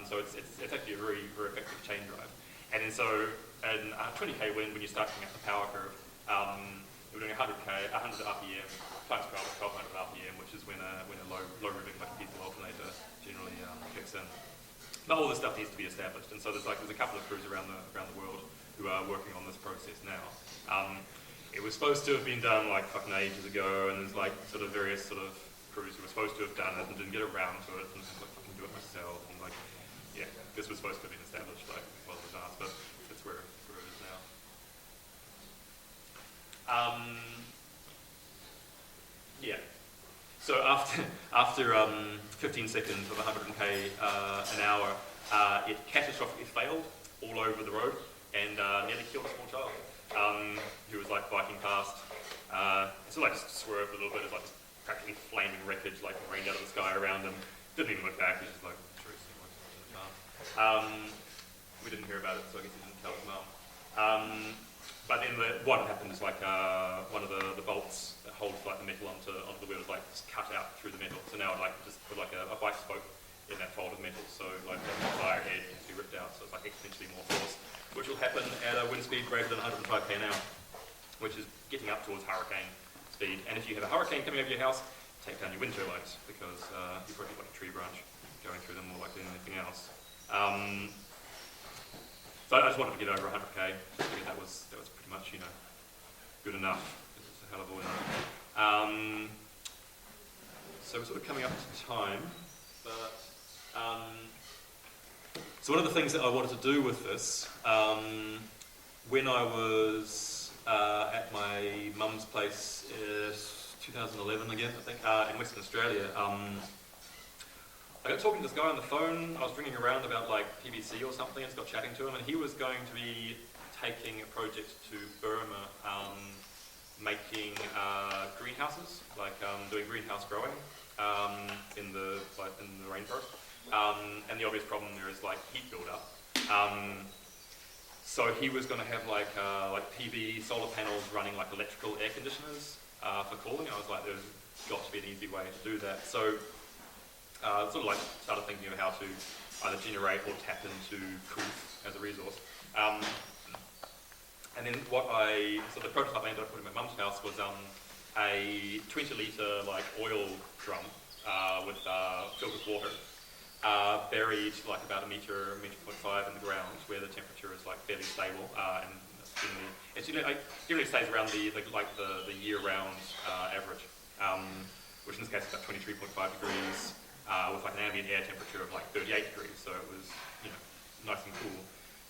So it's actually a very, very effective chain drive. And then so in a 20k wind, when you start coming up the power curve, we're doing 100 RPM times 1200 RPM, which is when a low ribbing like a diesel alternator generally kicks in. But all this stuff needs to be established, and so there's a couple of crews around the world who are working on this process now. It was supposed to have been done like fucking ages ago, and there's like sort of various sort of crews who were supposed to have done it and didn't get around to it, and like fucking do it myself, and like yeah, this was supposed to have been established like well in advance, but that's where it is now. Yeah. So after 15 seconds of 100k an hour, it catastrophically failed all over the road and nearly killed a small child who was like biking past. So like just swerved a little bit as like practically flaming wreckage like rained out of the sky around him. Didn't even look back. He was just like, sure, it's in the car. We didn't hear about it, so I guess he didn't tell his mum. But then what happened is like one of the bolts that holds like the metal onto the wheel is like just cut out through the metal. So now I like just put like a bike spoke in that fold of metal. So like the entire head can be ripped out. So it's like exponentially more force, which will happen at a wind speed greater than 105k an hour, which is getting up towards hurricane speed. And if you have a hurricane coming over your house, take down your wind turbines because you've probably got a tree branch going through them more likely than anything else. So I just wanted to get over 100k. Just figured that was pretty much good enough. It's a hell of a win. So we're sort of coming up to time, but so one of the things that I wanted to do with this, when I was at my mum's place, 2011 again, I think, in Western Australia. I got talking to this guy on the phone. I was ringing around about like PVC or something and just got chatting to him, and he was going to be taking a project to Burma, making greenhouses, like doing greenhouse growing in the rainforest. And the obvious problem there is like heat build-up. So he was going to have like PV solar panels running like electrical air conditioners for cooling. I was like, there's got to be an easy way to do that. So sort of like started thinking of how to either generate or tap into coof as a resource. And then so the prototype I ended up putting in my mum's house was a 20-litre like oil drum filled with water, buried like about a metre, 1.5 metre in the ground where the temperature is like fairly stable, and it generally stays around the year-round average, which in this case is about 23.5 degrees. With like an ambient air temperature of like 38 degrees, so it was nice and cool,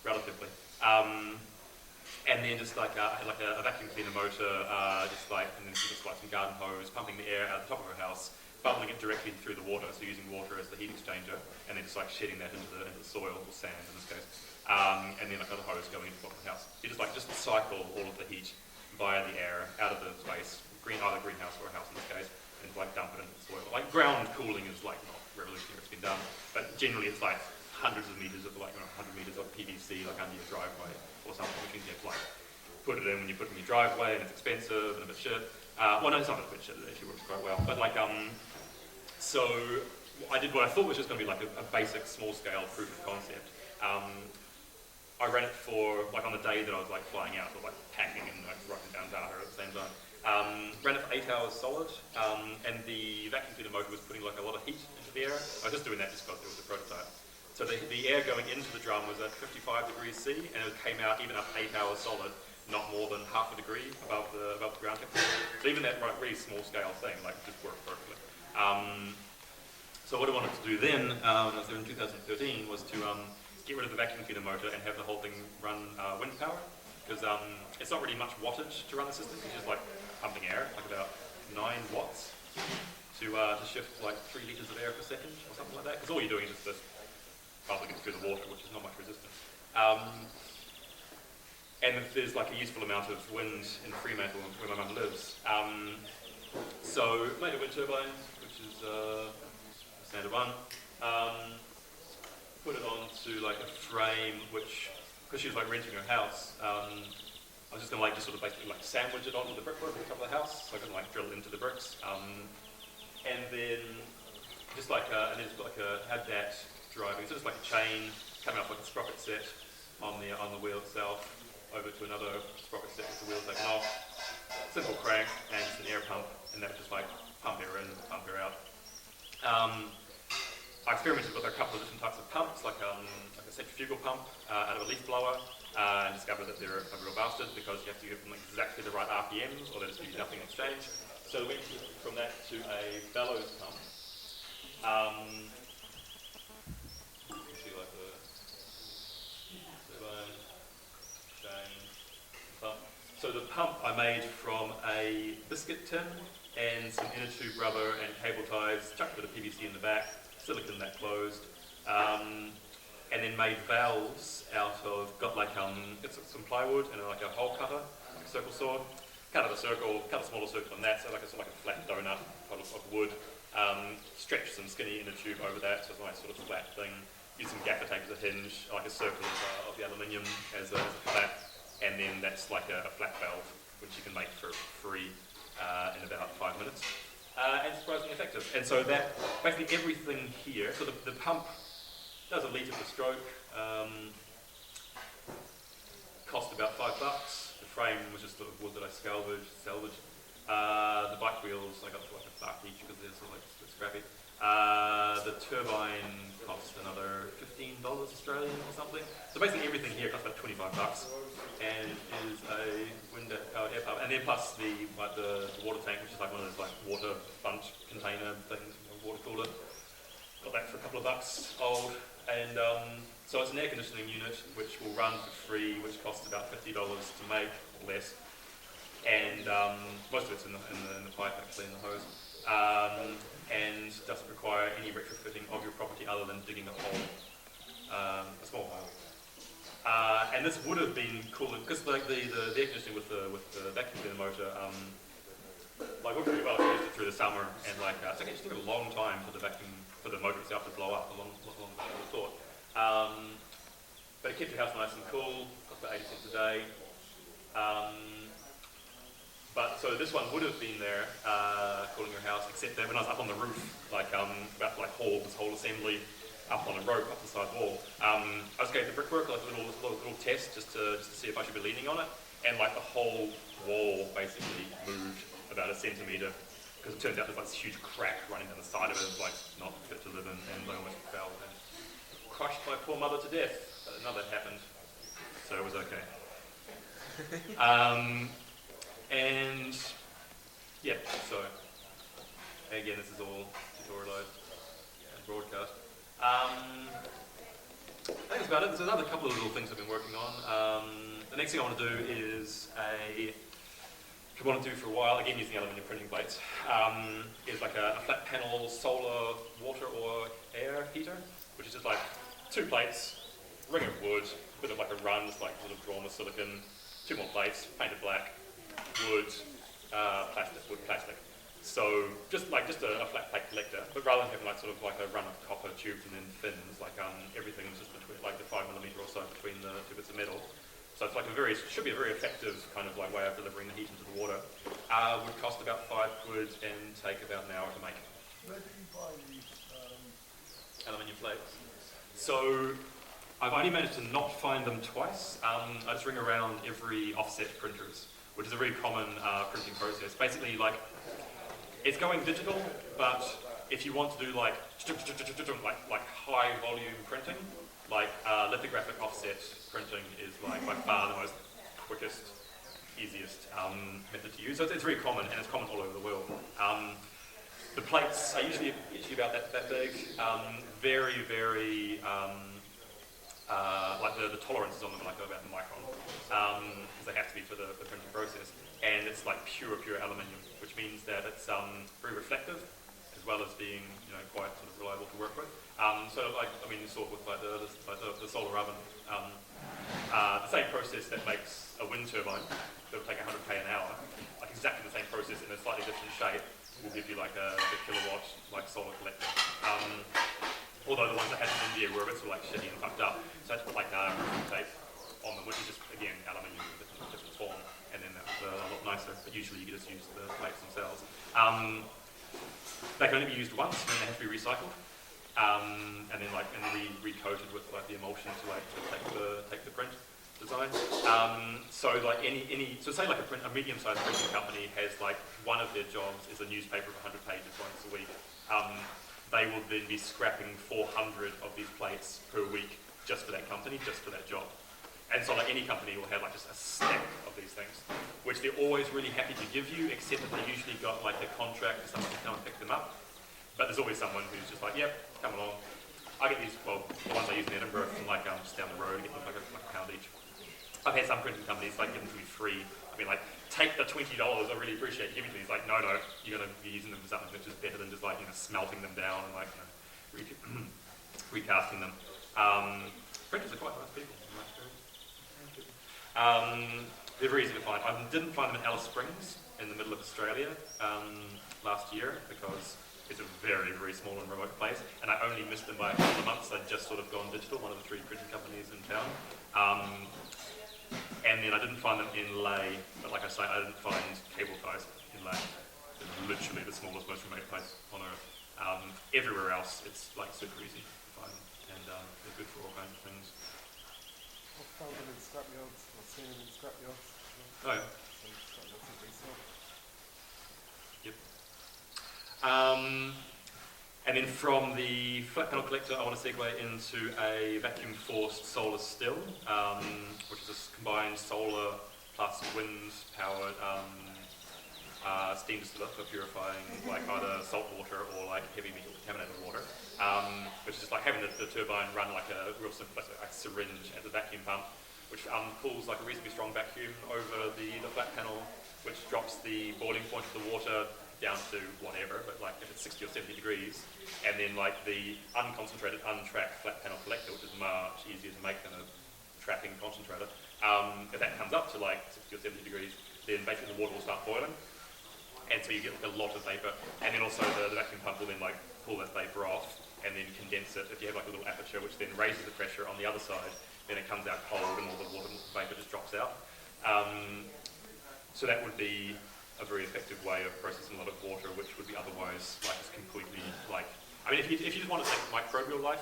relatively. And then just like I had like a vacuum cleaner motor, and then just like some garden hose, pumping the air out the top of her house, bubbling it directly through the water, so using water as the heat exchanger, and then just like shedding that into the soil or sand in this case, and then like other hose going into the bottom of the house. You just cycle all of the heat via the air out of the space, either greenhouse or a house in this case, and like dump it into the soil. Like ground cooling is like not revolutionary, it's been done, but generally it's like hundreds of meters of 100 meters of PVC like under your driveway or something, which you can like put it in when you put it in your driveway, and it's expensive and a bit shit. Well, no, it's not a bit shit, it actually works quite well. But like, so I did what I thought was just going to be like a basic small scale proof of concept. I ran it for like on the day that I was like flying out, or like packing and like writing down data at the same time. Ran it for 8 hours solid, and the vacuum cleaner motor was putting like a lot of heat into the air. I was just doing that just because it was a prototype. So the air going into the drum was at 55 degrees C, and it came out even after 8 hours solid, not more than half a degree above the ground temperature. So even that really small scale thing, like just worked perfectly. So what I wanted to do then, when I was there in 2013, was to get rid of the vacuum cleaner motor and have the whole thing run wind power, because it's not really much wattage to run the system. It's just like pumping air, like about 9 watts to shift like 3 litres of air per second or something like that, because all you're doing is just bubbling it through the water, which is not much resistance. And there's like a useful amount of wind in Fremantle where my mum lives. So made a wind turbine, which is a standard one. Put it onto like a frame, which, because she was like renting her house, I was just gonna like just sort of basically like sandwich it onto the brickwork on top of the house, so I couldn't like drill into the bricks. And then just like and then just like had that driving, so just like a chain coming up like a sprocket set on the wheel itself, over to another sprocket set with the wheel taken off. Simple crank and just an air pump, and that would just like pump air in, pump air out. I experimented with a couple of different types of pumps, like a centrifugal pump out of a leaf blower, and discovered that they're a real bastard because you have to give them exactly the right RPMs or they just give you nothing in exchange. So we went from that to a bellows pump. You can see like the turbine, chain, pump. So the pump I made from a biscuit tin and some inner tube rubber and cable ties, chucked a bit of PVC in the back, silicon that closed, and then made valves out of, got some plywood and like a hole cutter, like a circle saw, cut out a circle, cut a smaller circle on that, so like a flat donut of wood, stretched some skinny inner tube over that, so it's a nice sort of flat thing, use some gaffer tape as a hinge, like a circle of the aluminium as a flap, and then that's like a flat valve, which you can make for free in about 5 minutes. And surprisingly effective. And so that, basically everything here, so the pump does a litre per stroke, cost about $5. The frame was just sort of wood that I salvaged. The bike wheels, I got for like $1 each because they're sort of like scrappy. The turbine cost another $15 Australian or something. So basically everything here costs about $25 and is a wind air pump. And then plus the water tank, which is like one of those like water sponge container things, water cooler. Got that for a couple of bucks old. And so it's an air conditioning unit which will run for free, which costs about $50 to make, or less. And most of it's in the pipe actually, in the hose. And doesn't require any retrofitting of your property other than digging a hole, a small hole. And this would have been cool because like the air conditioning with the vacuum cleaner motor, like worked pretty well. I used it through the summer, and like it's actually took a long time for the motor itself to blow up, a lot longer than I would have thought. But it kept your house nice and cool. Cost about 80 cents a day. But so this one would have been there, cooling your house, except that when I was up on the roof, about to haul this whole assembly up on a rope up the side wall, I was going to brickwork, like a little test just to see if I should be leaning on it, and like the whole wall basically moved about a centimetre, because it turns out there's like this huge crack running down the side of it, like not fit to live in, and I almost fell and crushed my poor mother to death. But none of that happened, so it was okay. And yeah, so again, this is all tutorialized and broadcast. I think that's about it. There's another couple of little things I've been working on. The next thing I want to do is I wanted to do for a while, again using aluminium printing plates, is like a flat panel solar water or air heater, which is just like 2 plates, ring of wood, a bit of like a run, it's like sort of drawn with silicon, 2 more plates, painted black, wood, plastic. So just a flat plate collector, but rather than having like sort of like a run of copper tubes and then fins, like everything is just between like the 5mm or so between the 2 bits of metal. So it's like should be a very effective kind of like way of delivering the heat into the water. Would cost about £5 and take about an hour to make. Where do you buy these? Aluminium plates. So I've only managed to not find them twice. I just ring around every offset printers, which is a very common printing process. Basically, like, it's going digital, but if you want to do like high volume printing, like lithographic offset printing is like by far the most quickest, easiest method to use. So it's very common, and it's common all over the world. The plates are usually about that big, very like the tolerances on them are like about the micron, because they have to be for the printing process. And it's like pure aluminium, which means that it's very reflective, as well as being, you know, quite sort of reliable to work with. So like, I mean, you saw with like the solar oven, the same process that makes a wind turbine that would take 100k an hour, like exactly the same process in a slightly different shape, will give you like a kilowatt like solar collector. Although the ones I had in India were a bit sort of like shitty and fucked up, so I had to put like tape on them, which is just again aluminium with a different form, and then that was a lot nicer. But usually you can just use the plates themselves. They can only be used once, and then they have to be recycled, and then like recoated with like the emulsion to take the print design. So like so say like a medium-sized printing company has like one of their jobs is a newspaper of 100 pages once a week. They will then be scrapping 400 of these plates per week just for that company, just for that job. And so like any company will have like just a stack of these things, which they're always really happy to give you, except that they usually got like a contract for someone to come and pick them up. But there's always someone who's just like, yep, come along. I get these, well, the ones I use in Edinburgh from like just down the road, I get them like a pound each. I've had some printing companies like give them to me free. I mean like, take the $20, I really appreciate you giving it to me. He's like, no, you're going to be using them for something which is better than just like, you know, smelting them down and like, you know, recasting them. Printers are quite nice people, in my experience. They're very easy to find. I didn't find them in Alice Springs in the middle of Australia last year because it's a very, very small and remote place, and I only missed them by a couple of months. I'd just sort of gone digital, one of the 3 printing companies in town. And then I didn't find them in Ley, but like I say, I didn't find cable ties in Ley. It's literally the smallest, most remote place on Earth. Everywhere else, it's like super easy to find them, and they're good for all kinds of things. I've found them in scrapyards, I've seen them in scrapyards. Oh yeah. So scrapyards are pretty small. Yep. And then from the flat panel collector, I want to segue into a vacuum forced solar still, which is a combined solar plus wind powered steam distiller for purifying like either salt water or like heavy metal contaminated water, which is just like having the turbine run like a real simple like syringe as a vacuum pump, which pulls like a reasonably strong vacuum over the flat panel, which drops the boiling point of the water down to whatever, but like if it's 60 or 70 degrees, and then like the unconcentrated, untracked flat panel collector, which is much easier to make than a tracking concentrator, if that comes up to like 60 or 70 degrees, then basically the water will start boiling, and so you get like a lot of vapor, and then also the vacuum pump will then like pull that vapor off, and then condense it. If you have like a little aperture, which then raises the pressure on the other side, then it comes out cold, and all the water vapor just drops out. So that would be a very effective way of processing a lot of water, which would be otherwise like just completely like. I mean, if you just want to take microbial life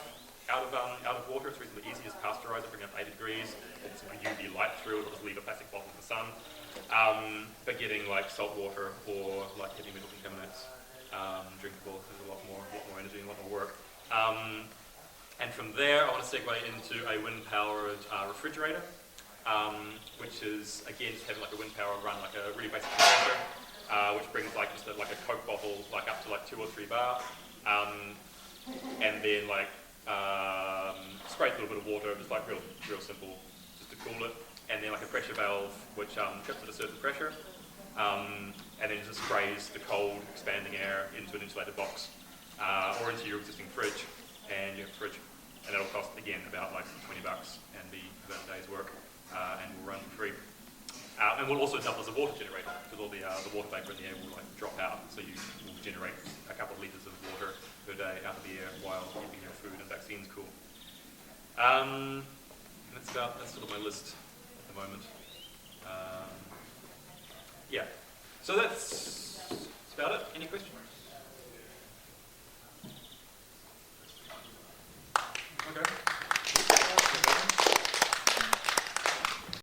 out of water, it's reasonably easy. Just pasteurize it, bring it up 80 degrees, it's UV light through it, or just leave a plastic bottle in the sun. But getting like salt water or like heavy metal contaminants drinkable is a lot more energy and a lot more work. And from there, I want to segue into a wind-powered refrigerator. Which is again just having like a wind power run like a really basic compressor, which brings like just like a Coke bottle like up to like 2 or 3 bar, and then like sprays a little bit of water, just like real simple, just to cool it, and then like a pressure valve which trips at a certain pressure, and then just sprays the cold expanding air into an insulated box or into your existing fridge, and you have a fridge, and that'll cost again about like $20 and be about a day's work. And will run for free. And will also double as a water generator, because all the water vapor in the air will like drop out, so you will generate a couple of litres of water per day out of the air while keeping your food and vaccines cool. That's sort of my list at the moment. Yeah. So that's about it. Any questions?